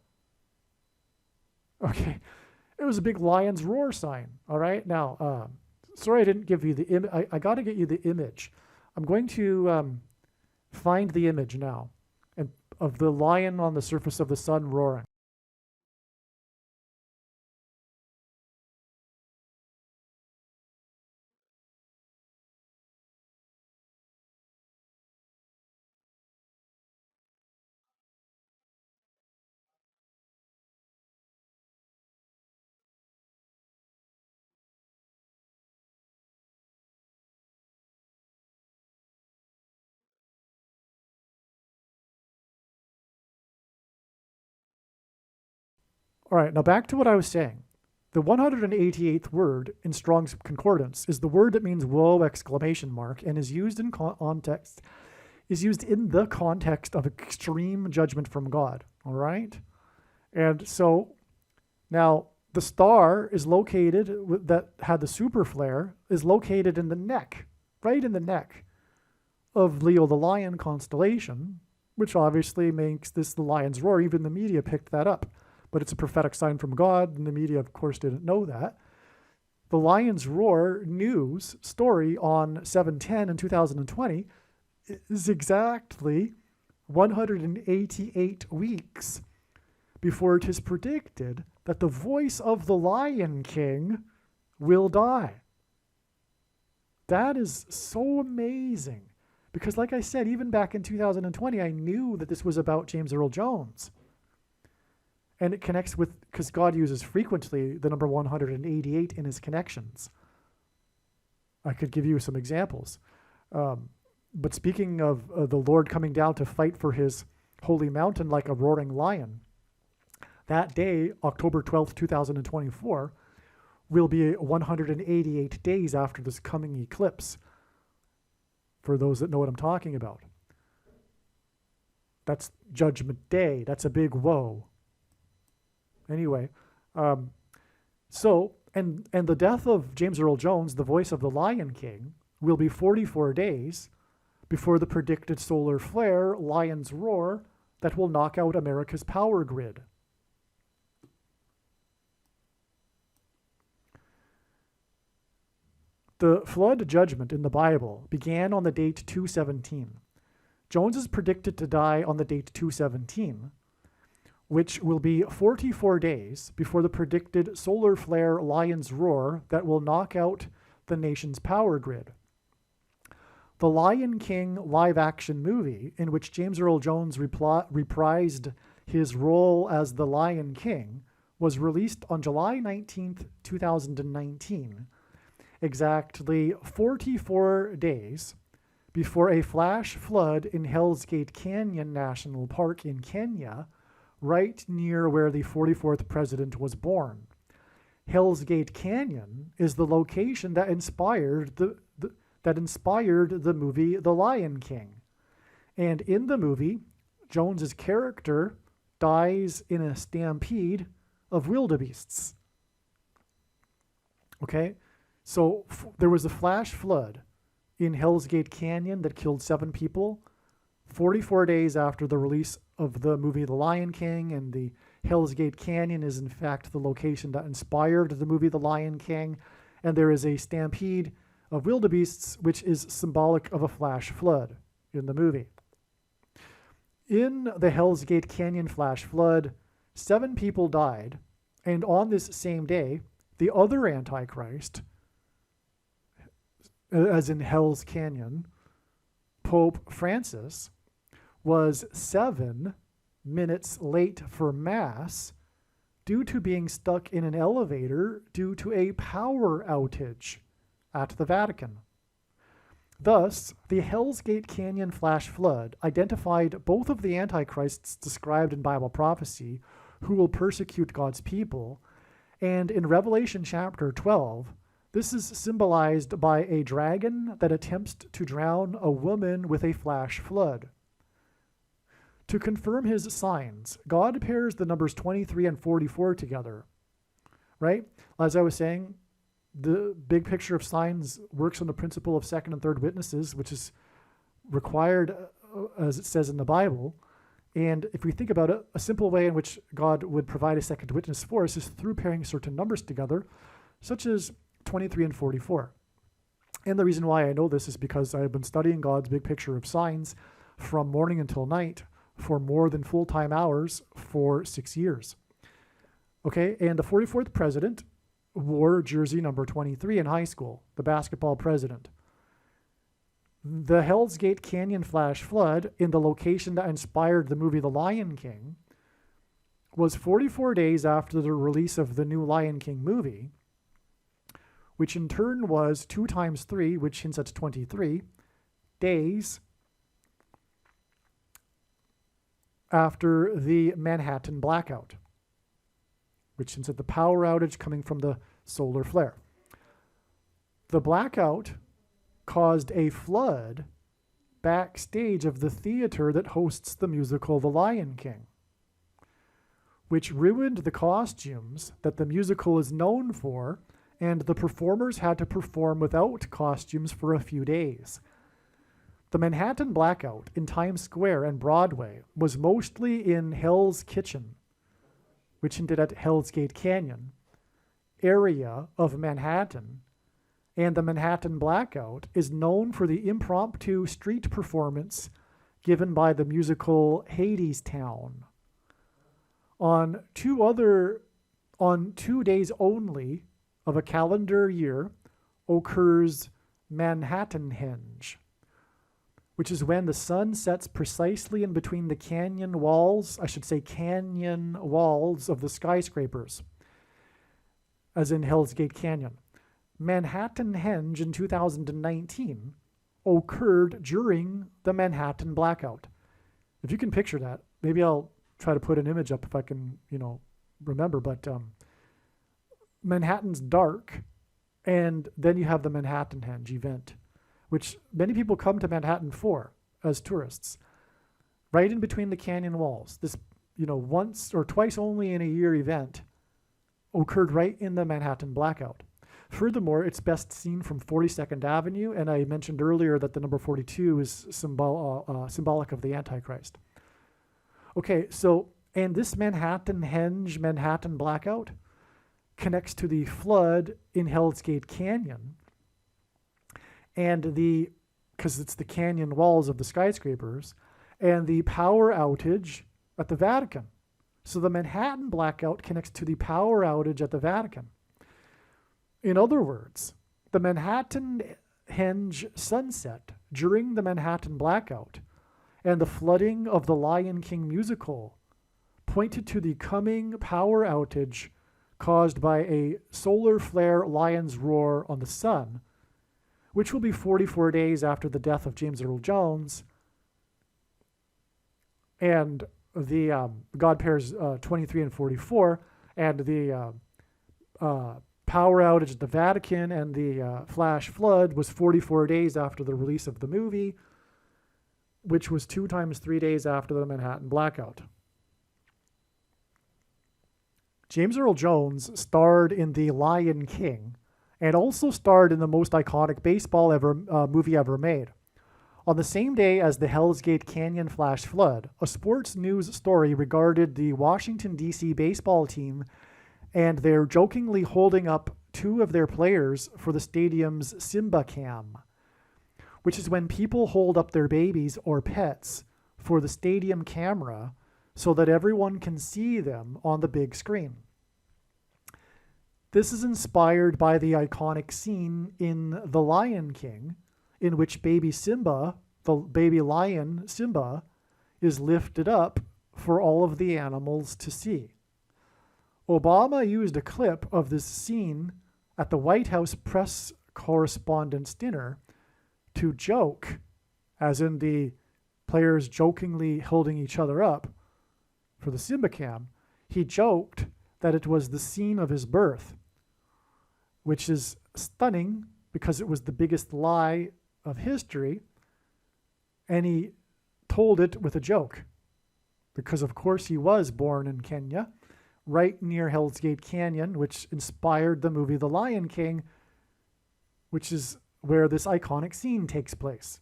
Okay, it was a big lion's roar sign, all right? Now, sorry I didn't give you the image. I got to get you the image. I'm going to find the image now of the lion on the surface of the sun roaring. All right, now back to what I was saying. The 188th word in Strong's Concordance is the word that means "whoa!" and is used in context, is used in the context of extreme judgment from God. All right, and so now the star is located that had the super flare is located in the neck, right in the neck of Leo the Lion constellation, which obviously makes this the lion's roar. Even the media picked that up. But it's a prophetic sign from God, and the media, of course, didn't know that. The Lion's Roar news story on 7/10 in 2020 is exactly 188 weeks before it is predicted that the voice of the Lion King will die. That is so amazing. Because like I said, even back in 2020, I knew that this was about James Earl Jones. And it connects with, because God uses frequently the number 188 in his connections. I could give you some examples. But speaking of the Lord coming down to fight for his holy mountain like a roaring lion, that day, October 12th, 2024, will be 188 days after this coming eclipse, for those that know what I'm talking about. That's Judgment Day. That's a big whoa. Anyway, and the death of James Earl Jones, the voice of the Lion King, will be 44 days before the predicted solar flare, Lion's Roar, that will knock out America's power grid. The flood judgment in the Bible began on the date 217. Jones is predicted to die on the date 217, which will be 44 days before the predicted solar flare Lion's Roar that will knock out the nation's power grid. The Lion King live-action movie, in which James Earl Jones reprised his role as the Lion King, was released on July 19th, 2019, exactly 44 days before a flash flood in Hell's Gate Canyon National Park in Kenya, right near where the 44th president was born. Hell's Gate Canyon is the location that inspired the movie The Lion King. And in the movie, Jones's character dies in a stampede of wildebeests. Okay? So there was a flash flood in Hell's Gate Canyon that killed 7 people 44 days after the release of the movie The Lion King, and the Hell's Gate Canyon is in fact the location that inspired the movie The Lion King, and there is a stampede of wildebeests, which is symbolic of a flash flood in the movie. In the Hell's Gate Canyon flash flood, 7 people died, and on this same day, the other Antichrist, as in Hell's Canyon, Pope Francis, was 7 minutes late for Mass due to being stuck in an elevator due to a power outage at the Vatican. Thus, the Hell's Gate Canyon flash flood identified both of the Antichrists described in Bible prophecy who will persecute God's people, and in Revelation chapter 12, this is symbolized by a dragon that attempts to drown a woman with a flash flood. To confirm his signs, God pairs the numbers 23 and 44 together, right? As I was saying, the big picture of signs works on the principle of second and third witnesses, which is required, as it says in the Bible. And if we think about it, a simple way in which God would provide a second witness for us is through pairing certain numbers together, such as 23 and 44. And the reason why I know this is because I've been studying God's big picture of signs from morning until night for more than full-time hours for 6 years. Okay, and the 44th president wore jersey number 23 in high school, the basketball president. The Hell's Gate Canyon flash flood in the location that inspired the movie The Lion King was 44 days after the release of the new Lion King movie, which in turn was 2 times 3, which hints at 23 days after the Manhattan blackout, which hints at the power outage coming from the solar flare. The blackout caused a flood backstage of the theater that hosts the musical The Lion King, which ruined the costumes that the musical is known for, and the performers had to perform without costumes for a few days. The Manhattan blackout in Times Square and Broadway was mostly in Hell's Kitchen, which hinted at Hell's Gate Canyon, area of Manhattan, and the Manhattan blackout is known for the impromptu street performance given by the musical Hadestown. On 2 days only of a calendar year occurs Manhattanhenge, which is when the sun sets precisely in between the canyon walls of the skyscrapers, as in Hell's Gate Canyon. Manhattanhenge in 2019 occurred during the Manhattan blackout. If you can picture that, maybe I'll try to put an image up if I can, remember, but Manhattan's dark, and then you have the Manhattanhenge event, which many people come to Manhattan for as tourists, right in between the canyon walls. This, once or twice only in a year event occurred right in the Manhattan blackout. Furthermore, it's best seen from 42nd Avenue, and I mentioned earlier that the number 42 is symbolic of the Antichrist. Okay, so, and this Manhattanhenge, Manhattan blackout connects to the flood in Hell's Gate Canyon, and because it's the canyon walls of the skyscrapers, and the power outage at the Vatican. So the Manhattan blackout connects to the power outage at the Vatican. In other words, the Manhattanhenge sunset during the Manhattan blackout and the flooding of the Lion King musical pointed to the coming power outage caused by a solar flare lion's roar on the sun, which will be 44 days after the death of James Earl Jones. And the God pairs 23 and 44, and the power outage at the Vatican and the flash flood was 44 days after the release of the movie, which was 2 times 3 days after the Manhattan blackout. James Earl Jones starred in The Lion King and also starred in the most iconic baseball movie ever made. On the same day as the Hell's Gate Canyon flash flood, a sports news story regarded the Washington, D.C. baseball team, and they're jokingly holding up 2 of their players for the stadium's Simba Cam, which is when people hold up their babies or pets for the stadium camera so that everyone can see them on the big screen. This is inspired by the iconic scene in The Lion King, in which baby Simba, the baby lion Simba, is lifted up for all of the animals to see. Obama used a clip of this scene at the White House press correspondents' dinner to joke, as in the players jokingly holding each other up for the Simba cam. He joked that it was the scene of his birth, which is stunning because it was the biggest lie of history, and he told it with a joke because, of course, he was born in Kenya, right near Hell's Gate Canyon, which inspired the movie The Lion King, which is where this iconic scene takes place.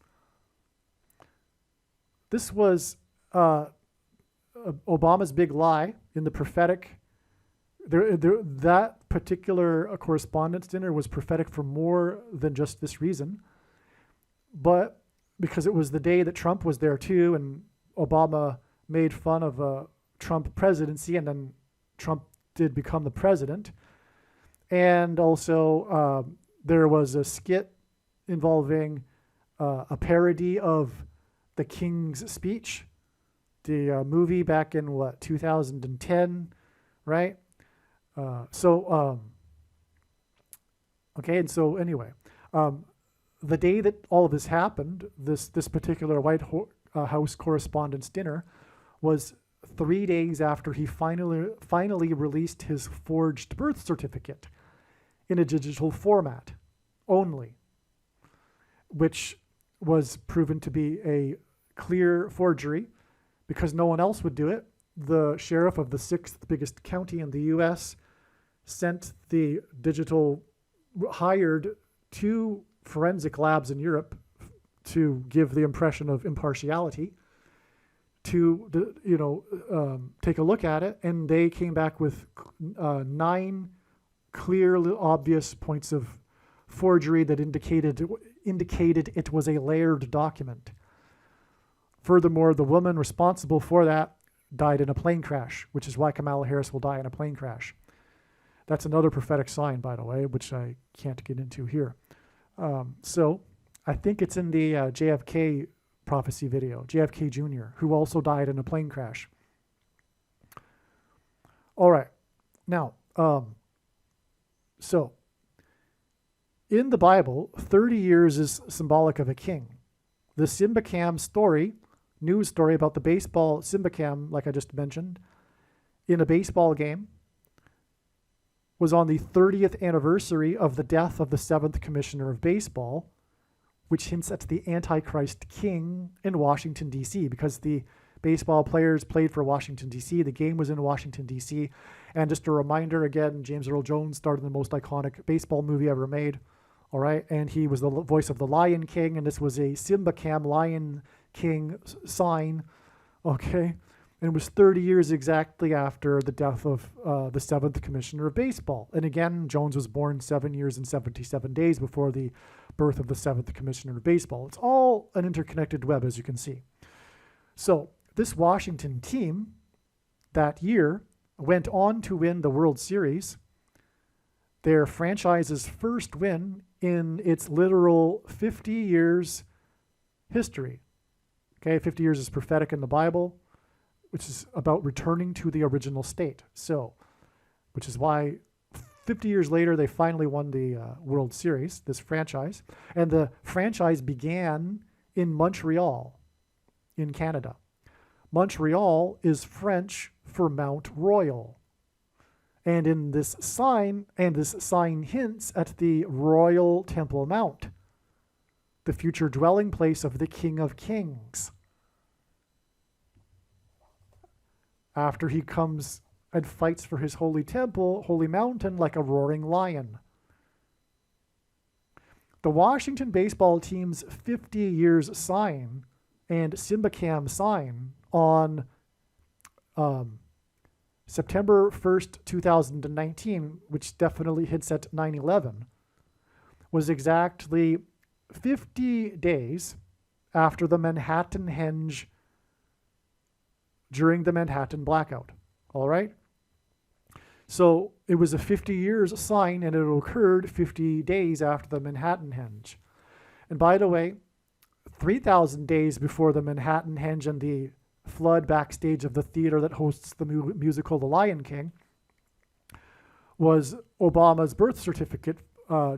This was Obama's big lie in the prophetic. That particular correspondence dinner was prophetic for more than just this reason, but because it was the day that Trump was there too, and Obama made fun of a Trump presidency, and then Trump did become the president. And also there was a skit involving a parody of the King's Speech, the movie back in 2010, right? Okay, and so anyway, the day that all of this happened, this particular White House correspondence dinner, was 3 days after he finally released his forged birth certificate in a digital format only, which was proven to be a clear forgery because no one else would do it. The sheriff of the 6th biggest county in the U.S. sent the digital, hired 2 forensic labs in Europe to give the impression of impartiality to take a look at it, and they came back with 9 clear, obvious points of forgery that indicated it was a layered document. Furthermore, the woman responsible for that died in a plane crash, which is why Kamala Harris will die in a plane crash. That's another prophetic sign, by the way, which I can't get into here. So I think it's in the JFK prophecy video, JFK Jr., who also died in a plane crash. All right. Now, so in the Bible, 30 years is symbolic of a king. The Simba Cam story, news story about the baseball Simba Cam, like I just mentioned, in a baseball game, was on the 30th anniversary of the death of the 7th Commissioner of Baseball, which hints at the Antichrist king in Washington, D.C., because the baseball players played for Washington, D.C. The game was in Washington, D.C. And just a reminder, again, James Earl Jones starred in the most iconic baseball movie ever made. All right. And he was the voice of the Lion King. And this was a Simba Cam Lion King sign. Okay. And it was 30 years exactly after the death of the 7th Commissioner of Baseball. And again, Jones was born 7 years and 77 days before the birth of the 7th Commissioner of Baseball. It's all an interconnected web, as you can see. So this Washington team that year went on to win the World Series, their franchise's first win in its literal 50 years history. Okay, 50 years is prophetic in the Bible, which is about returning to the original state. So, which is why 50 years later, they finally won the World Series, this franchise. And the franchise began in Montreal, in Canada. Montreal is French for Mount Royal. And in this sign hints at the Royal Temple Mount, the future dwelling place of the King of Kings. After he comes and fights for his holy temple, holy mountain, like a roaring lion. The Washington baseball team's 50 years sign and Simba Cam sign on September 1st, 2019, which definitely hits at 9/11, was exactly 50 days after the Manhattan Henge during the Manhattan blackout. All right? So it was a 50 years sign, and it occurred 50 days after the Manhattan Henge. And by the way, 3,000 days before the Manhattan Henge and the flood backstage of the theater that hosts the musical The Lion King was Obama's birth certificate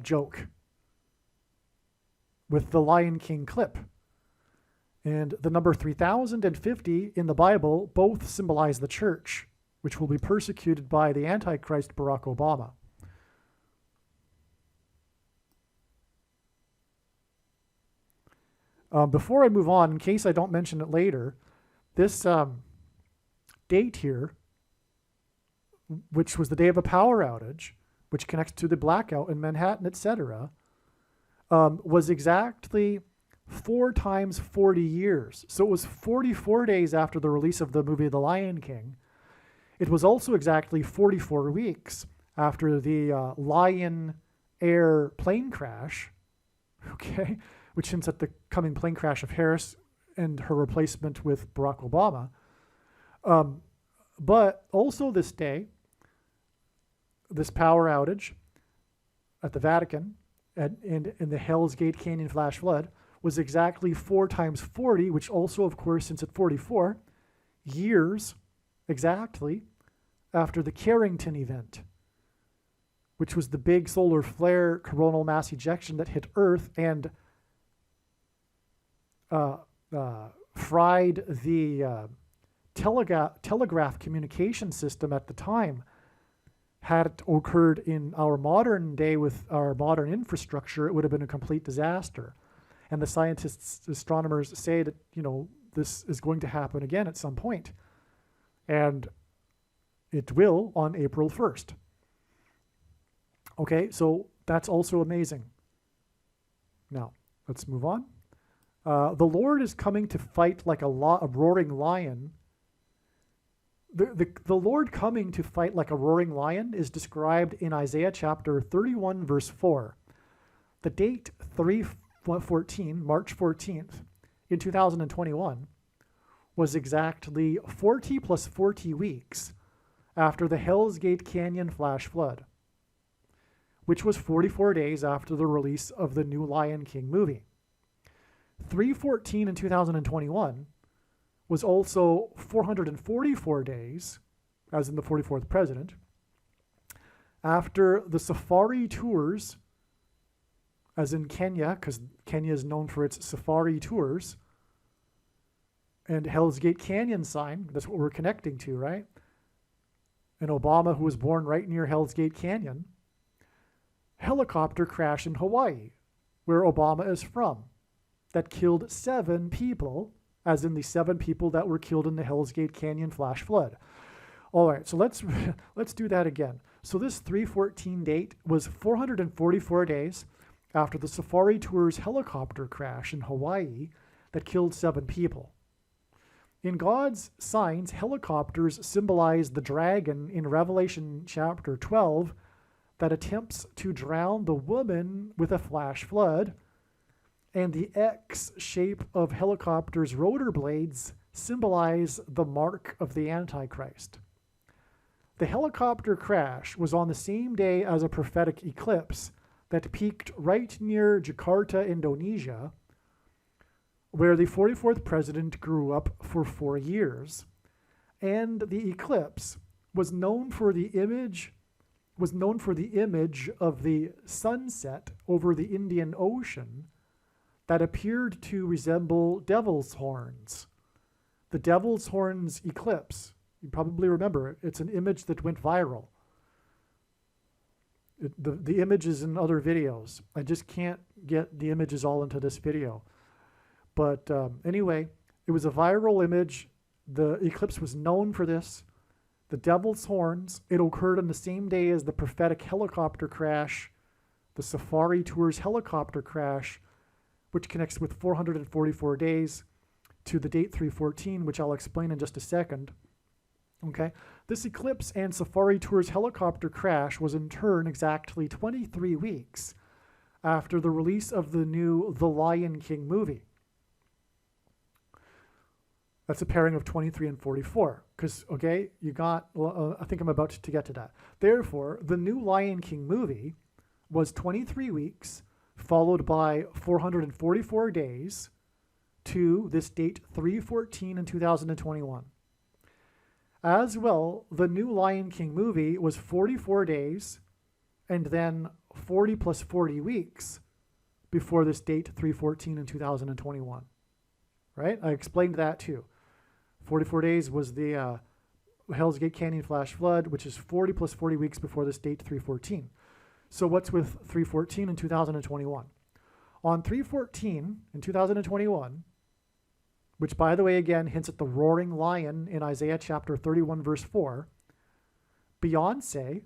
joke with the Lion King clip. And the number 3050 in the Bible both symbolize the church, which will be persecuted by the Antichrist Barack Obama. Before I move on, in case I don't mention it later, this date here, which was the day of a power outage, which connects to the blackout in Manhattan, etc., was exactly 4 times 40 years. So it was 44 days after the release of the movie The Lion King. It was also exactly 44 weeks after the Lion Air plane crash, okay, which hints at the coming plane crash of Harris and her replacement with Barack Obama. But also this day, this power outage at the Vatican and in the Hell's Gate Canyon flash flood was exactly 4 times 40, which also, of course, since at 44 years exactly after the Carrington event, which was the big solar flare coronal mass ejection that hit Earth and fried the telegraph communication system at the time. Had it occurred in our modern day with our modern infrastructure, it would have been a complete disaster. And the scientists, astronomers say that, this is going to happen again at some point. And it will on April 1st. Okay, so that's also amazing. Now, let's move on. The Lord is coming to fight like a roaring lion. The Lord coming to fight like a roaring lion is described in Isaiah chapter 31, verse 4. The date 3/14, March 14th, in 2021, was exactly 40 plus 40 weeks after the Hell's Gate Canyon flash flood, which was 44 days after the release of the new Lion King movie. 3/14 in 2021 was also 444 days, as in the 44th president, after the safari tours, as in Kenya, because Kenya is known for its safari tours, and Hell's Gate Canyon sign, that's what we're connecting to, right? And Obama, who was born right near Hell's Gate Canyon, helicopter crash in Hawaii, where Obama is from, that killed 7 people, as in the 7 people that were killed in the Hell's Gate Canyon flash flood. All right, so let's do that again. So this 3/14 date was 444 days after the Safari Tours helicopter crash in Hawaii that killed 7 people. In God's signs, helicopters symbolize the dragon in Revelation chapter 12 that attempts to drown the woman with a flash flood, and the X shape of helicopters' rotor blades symbolize the mark of the Antichrist. The helicopter crash was on the same day as a prophetic eclipse that peaked right near Jakarta, Indonesia, where the 44th president grew up for 4 years. And the eclipse was known for the image of the sunset over the Indian Ocean that appeared to resemble devil's horns. The devil's horns eclipse, you probably remember it. It's an image that went viral. The image is in other videos. I just can't get the images all into this video. But anyway, it was a viral image. The eclipse was known for this. The devil's horns, it occurred on the same day as the prophetic helicopter crash, the Safari Tours helicopter crash, which connects with 444 days to the date 3/14, which I'll explain in just a second. Okay, this eclipse and Safari Tours helicopter crash was in turn exactly 23 weeks after the release of the new The Lion King movie. That's a pairing of 23 and 44. Because, okay, you got, I think I'm about to get to that. Therefore, the new Lion King movie was 23 weeks, followed by 444 days to this date 3/14 in 2021. As well, the new Lion King movie was 44 days and then 40 plus 40 weeks before this date 3/14 in 2021. Right? I explained that too. 44 days was the Hell's Gate Canyon flash flood, which is 40 plus 40 weeks before this date 3/14. So what's with 3/14 in 2021? On 3/14 in 2021, which, by the way, again, hints at the roaring lion in Isaiah chapter 31, verse 4, Beyonce,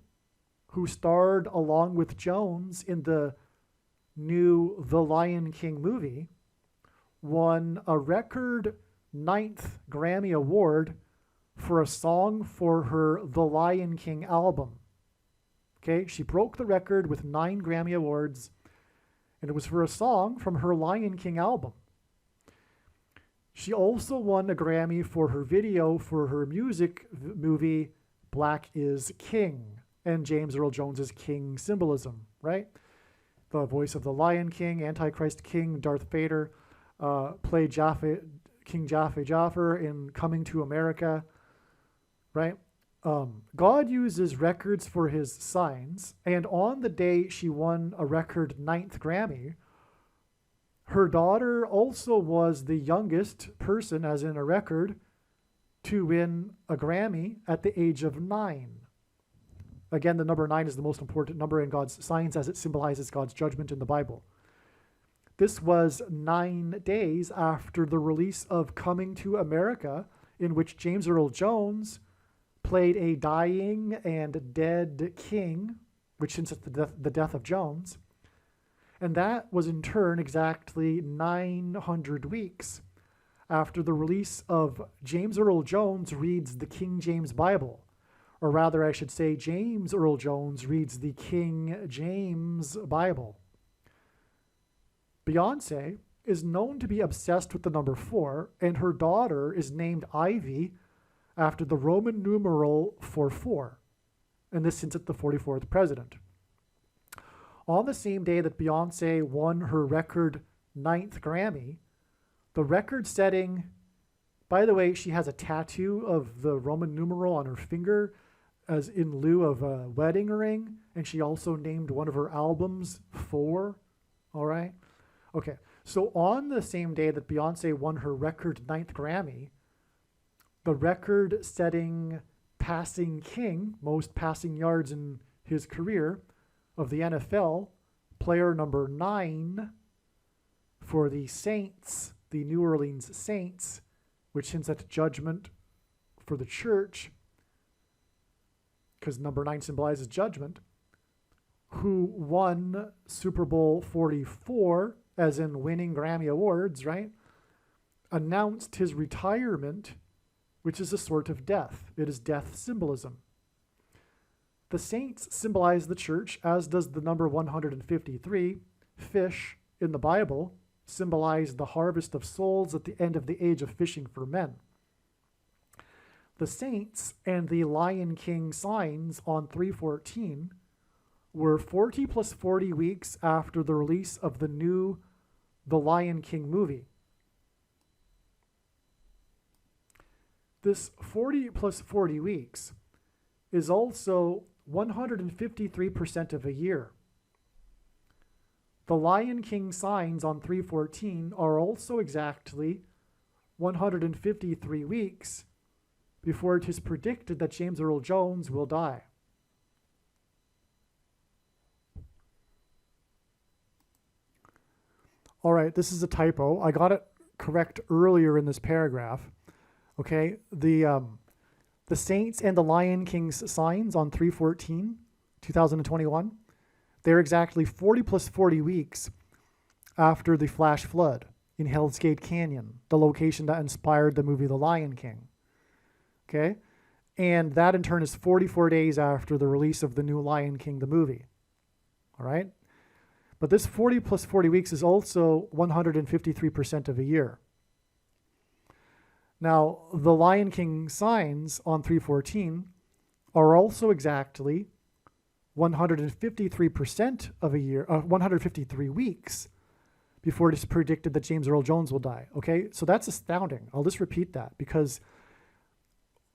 who starred along with Jones in the new The Lion King movie, won a record 9th Grammy Award for a song for her The Lion King album. Okay, she broke the record with 9 Grammy Awards, and it was for a song from her Lion King album. She also won a Grammy for her video for her music movie Black is King and James Earl Jones's King symbolism, right? The voice of the Lion King, Antichrist King, Darth Vader, played King Jafar in Coming to America, right? God uses records for his signs, and on the day she won a record 9th Grammy, her daughter also was the youngest person, as in a record, to win a Grammy at the age of 9. Again, the number 9 is the most important number in God's signs as it symbolizes God's judgment in the Bible. This was 9 days after the release of Coming to America, in which James Earl Jones played a dying and dead king, which hints at the death of Jones. And that was in turn exactly 900 weeks after the release of James Earl Jones Reads the King James Bible. Or rather, I should say, James Earl Jones Reads the King James Bible. Beyonce is known to be obsessed with the number 4, and her daughter is named Ivy after the Roman numeral 44. And this hints at the 44th president. On the same day that Beyonce won her record 9th Grammy, the record-setting, by the way, she has a tattoo of the Roman numeral on her finger as in lieu of a wedding ring, and she also named one of her albums 4, all right? Okay, so on the same day that Beyonce won her record 9th Grammy, the record-setting passing king, most passing yards in his career, of the NFL, player number 9 for the Saints, the New Orleans Saints, which hints at judgment for the church, because number 9 symbolizes judgment, who won Super Bowl 44, as in winning Grammy Awards, right, announced his retirement, which is a sort of death. It is death symbolism. The saints symbolize the church, as does the number 153. Fish in the Bible symbolize the harvest of souls at the end of the age of fishing for men. The saints and the Lion King signs on 3/14 were 40 plus 40 weeks after the release of the new The Lion King movie. This 40 plus 40 weeks is also 153% of a year. The Lion King signs on 3/14 are also exactly 153 weeks before it is predicted that James Earl Jones will die. All right, this is a typo. I got it correct earlier in this paragraph. Okay, the Saints and the Lion King's signs on 3/14, 2021, they're exactly 40 plus 40 weeks after the flash flood in Hell's Gate Canyon, the location that inspired the movie The Lion King. Okay, and that in turn is 44 days after the release of the new Lion King, the movie. All right, but this 40 plus 40 weeks is also 153% of a year. Now, the Lion King signs on 314 are also exactly 153% of a year, 153 weeks before it is predicted that James Earl Jones will die. Okay, so that's astounding. I'll just repeat that because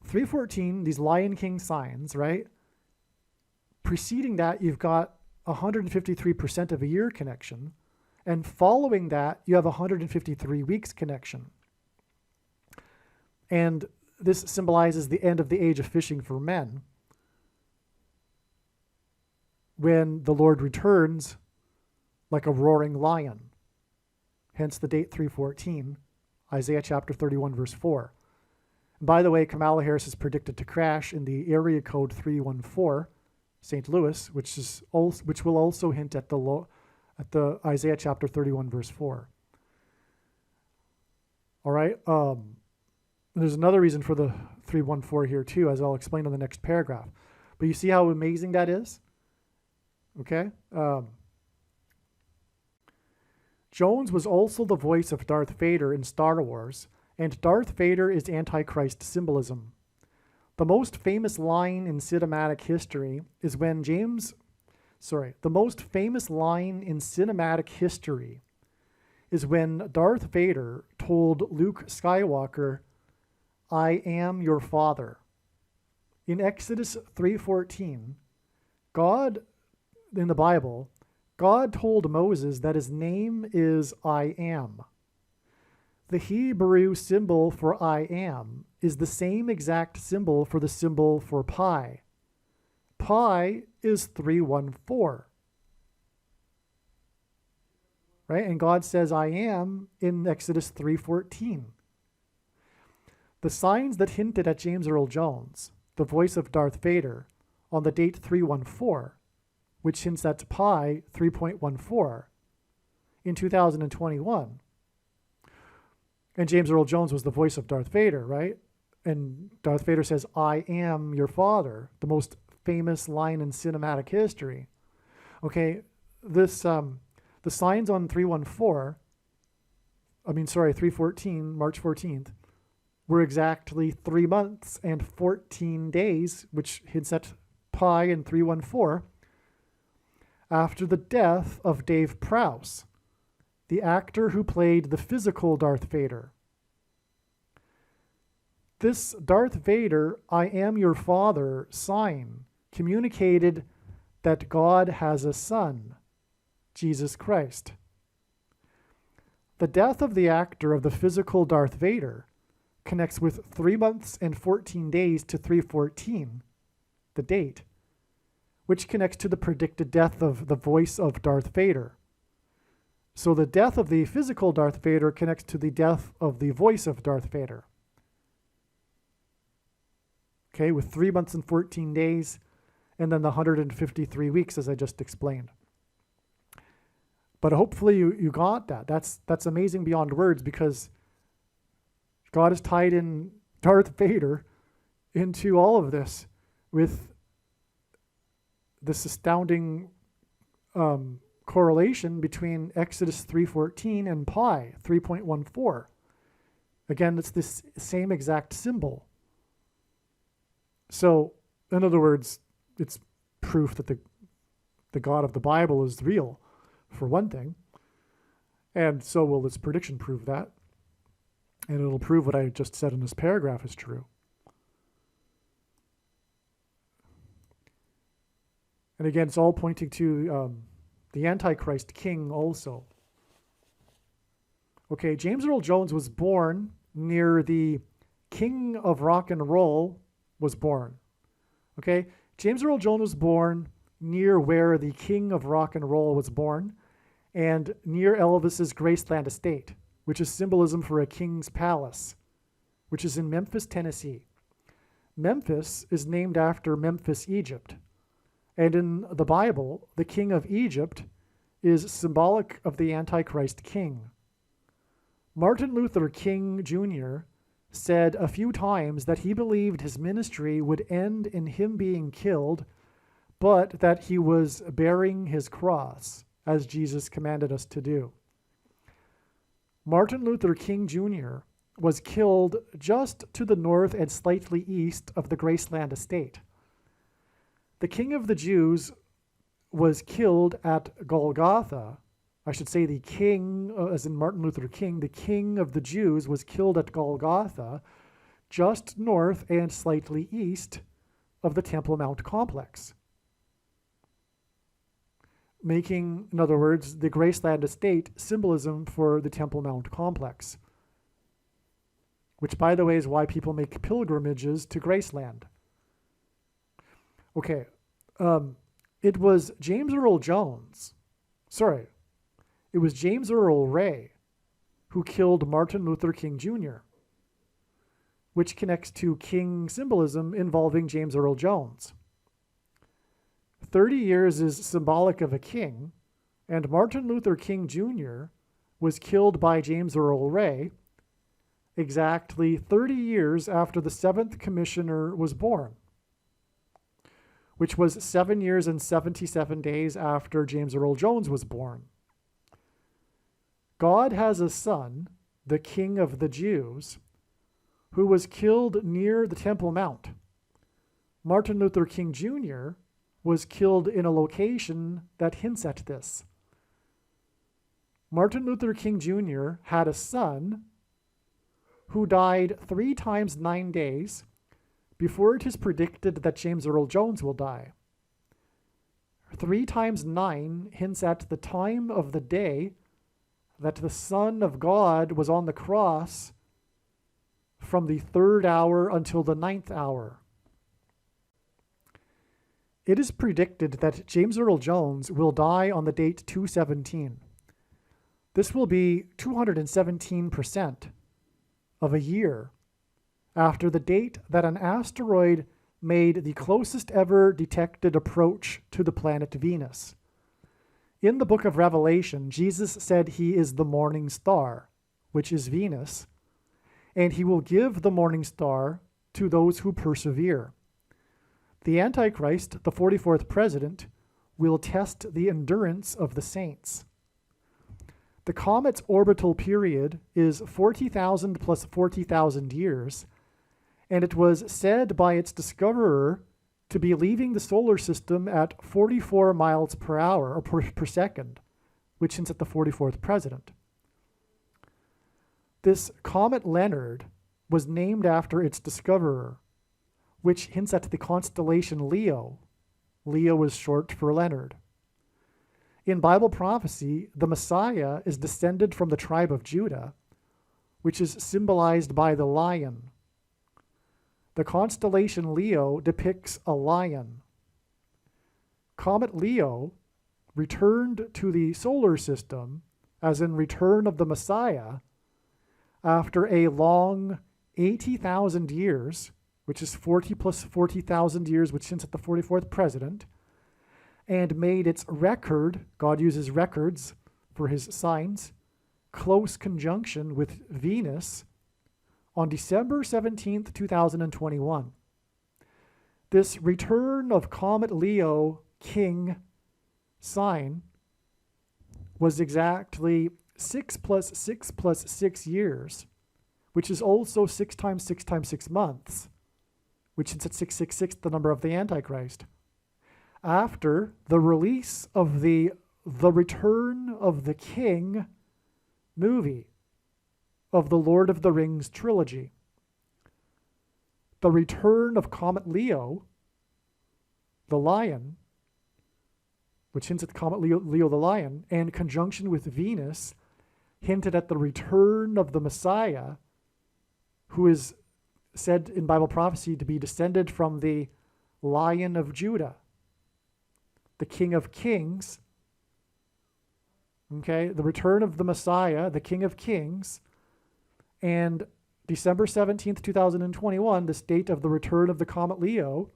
314, these Lion King signs, right? Preceding that, you've got 153% of a year connection. And following that, you have 153 weeks connection. And this symbolizes the end of the age of fishing for men, when the Lord returns like a roaring lion. Hence the date 314, Isaiah chapter 31, verse 4. And by the way, Kamala Harris is predicted to crash in the area code 314, St. Louis, which will also hint at the Isaiah chapter 31, verse 4. All right. There's another reason for the 314 here too, as I'll explain in the next paragraph. But you see how amazing that is? Okay. Jones was also the voice of Darth Vader in Star Wars, and Darth Vader is Antichrist symbolism. The most famous line in cinematic history is when Darth Vader told Luke Skywalker, "I am your father." In Exodus 3:14, God, in the Bible, God told Moses that his name is I am. The Hebrew symbol for I am is the same exact symbol for the symbol for pi. Pi is 314. Right? And God says I am in Exodus 3:14. The signs that hinted at James Earl Jones, the voice of Darth Vader, on the date 314, which hints at pi 3.14 in 2021. And James Earl Jones was the voice of Darth Vader, right? And Darth Vader says, "I am your father," the most famous line in cinematic history. Okay, this the signs on 314, March 14th, were exactly 3 months and 14 days, which hints at pi and 314, after the death of Dave Prowse, the actor who played the physical Darth Vader. This Darth Vader, "I am your father" sign communicated that God has a son, Jesus Christ. The death of the actor of the physical Darth Vader connects with 3 months and 14 days to 314, the date, which connects to the predicted death of the voice of Darth Vader. So the death of the physical Darth Vader connects to the death of the voice of Darth Vader. Okay, with 3 months and 14 days, and then the 153 weeks, as I just explained. But hopefully you got that. That's amazing beyond words, because God has tied in Darth Vader into all of this with this astounding correlation between Exodus 3:14 and pi 3.14. Again, it's this same exact symbol. So, in other words, it's proof that the God of the Bible is real, for one thing. And so will this prediction prove that. And it'll prove what I just said in this paragraph is true. And again, it's all pointing to the Antichrist king also. Okay, James Earl Jones was born near the king of rock and roll was born. Okay, James Earl Jones was born near where the king of rock and roll was born, and near Elvis's Graceland estate, which is symbolism for a king's palace, which is in Memphis, Tennessee. Memphis is named after Memphis, Egypt. And in the Bible, the king of Egypt is symbolic of the Antichrist king. Martin Luther King Jr. said a few times that he believed his ministry would end in him being killed, but that he was bearing his cross, as Jesus commanded us to do. Martin Luther King Jr. was killed just to the north and slightly east of the Graceland estate. The King of the Jews was killed at Golgotha. I should say the king, as in Martin Luther King, the King of the Jews was killed at Golgotha, just north and slightly east of the Temple Mount complex, making, in other words, the Graceland estate symbolism for the Temple Mount complex, which, by the way, is why people make pilgrimages to Graceland. Okay, it was James Earl Ray who killed Martin Luther King Jr., which connects to king symbolism involving James Earl Jones. 30 years is symbolic of a king, and Martin Luther King Jr. was killed by James Earl Ray exactly 30 years after the 7th commissioner was born, which was 7 years and 77 days after James Earl Jones was born. God has a son, the King of the Jews, who was killed near the Temple Mount. Martin Luther King Jr. was killed in a location that hints at this. Martin Luther King Jr. had a son who died 3 times 9 days before it is predicted that James Earl Jones will die. 3 times 9 hints at the time of the day that the Son of God was on the cross from the 3rd hour until the 9th hour. It is predicted that James Earl Jones will die on the date 217. This will be 217% of a year after the date that an asteroid made the closest ever detected approach to the planet Venus. In the book of Revelation, Jesus said he is the morning star, which is Venus, and he will give the morning star to those who persevere. The Antichrist, the 44th president, will test the endurance of the saints. The comet's orbital period is 40,000 plus 40,000 years, and it was said by its discoverer to be leaving the solar system at 44 miles per hour, or per second, which hints at the 44th president. This comet Leonard was named after its discoverer, which hints at the constellation Leo. Leo is short for Leonard. In Bible prophecy, the Messiah is descended from the tribe of Judah, which is symbolized by the lion. The constellation Leo depicts a lion. Comet Leo returned to the solar system, as in return of the Messiah, after a long 80,000 years, which is 40 plus 40,000 years, which hints at the 44th president, and made its record, God uses records for his signs, close conjunction with Venus on December 17th, 2021. This return of Comet Leo King sign was exactly 6 plus 6 plus 6 years, which is also 6 times 6 times 6 months, which is at 666, the number of the Antichrist. After the release of the Return of the King movie of the Lord of the Rings trilogy. The return of Comet Leo, the lion, which hints at Comet Leo the lion, and conjunction with Venus, hinted at the return of the Messiah, who is said in Bible prophecy to be descended from the Lion of Judah, the King of Kings. Okay, the return of the Messiah, the King of Kings, and December 17th, 2021, this date of the return of the Comet Leo,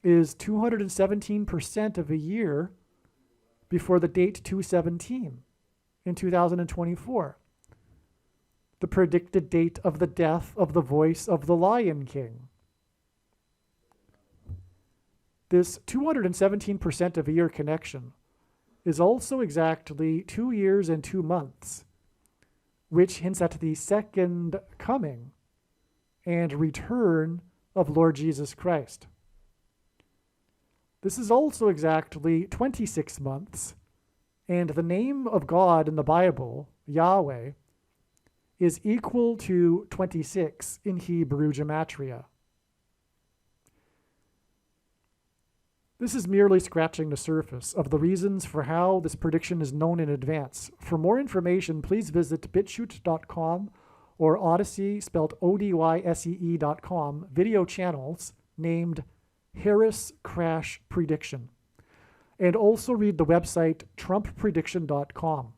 is 217% of a year before the date 217 in 2024. The predicted date of the death of the voice of the Lion King. This 217% of a year connection is also exactly 2 years and 2 months which hints at the second coming and return of Lord Jesus Christ. This is also exactly 26 months, and the name of God in the Bible, Yahweh, is equal to 26 in Hebrew gematria. This is merely scratching the surface of the reasons for how this prediction is known in advance. For more information, please visit bitchute.com or Odyssey, spelled ODYSEE.com, video channels named Harris Crash Prediction. And also read the website TrumpPrediction.com.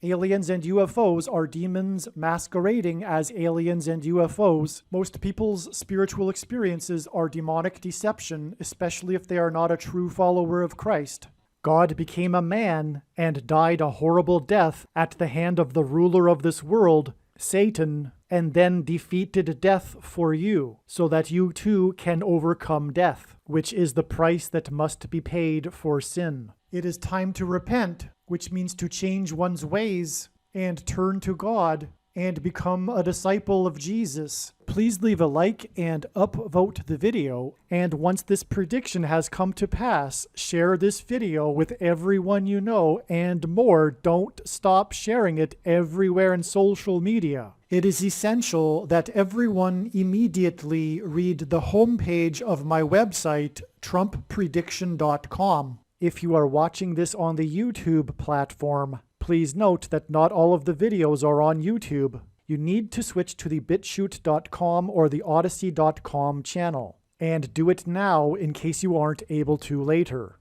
Aliens and UFOs are demons masquerading as aliens and UFOs. Most people's spiritual experiences are demonic deception, especially if they are not a true follower of Christ. God became a man and died a horrible death at the hand of the ruler of this world, Satan, and then defeated death for you, so that you too can overcome death, which is the price that must be paid for sin. It is time to repent, which means to change one's ways and turn to God and become a disciple of Jesus. Please leave a like and upvote the video, and once this prediction has come to pass, share this video with everyone you know, and more, don't stop sharing it everywhere in social media. It is essential that everyone immediately read the homepage of my website, TrumpPrediction.com. If you are watching this on the YouTube platform, please note that not all of the videos are on YouTube. You need to switch to the bitchute.com or the odyssey.com channel. And do it now in case you aren't able to later.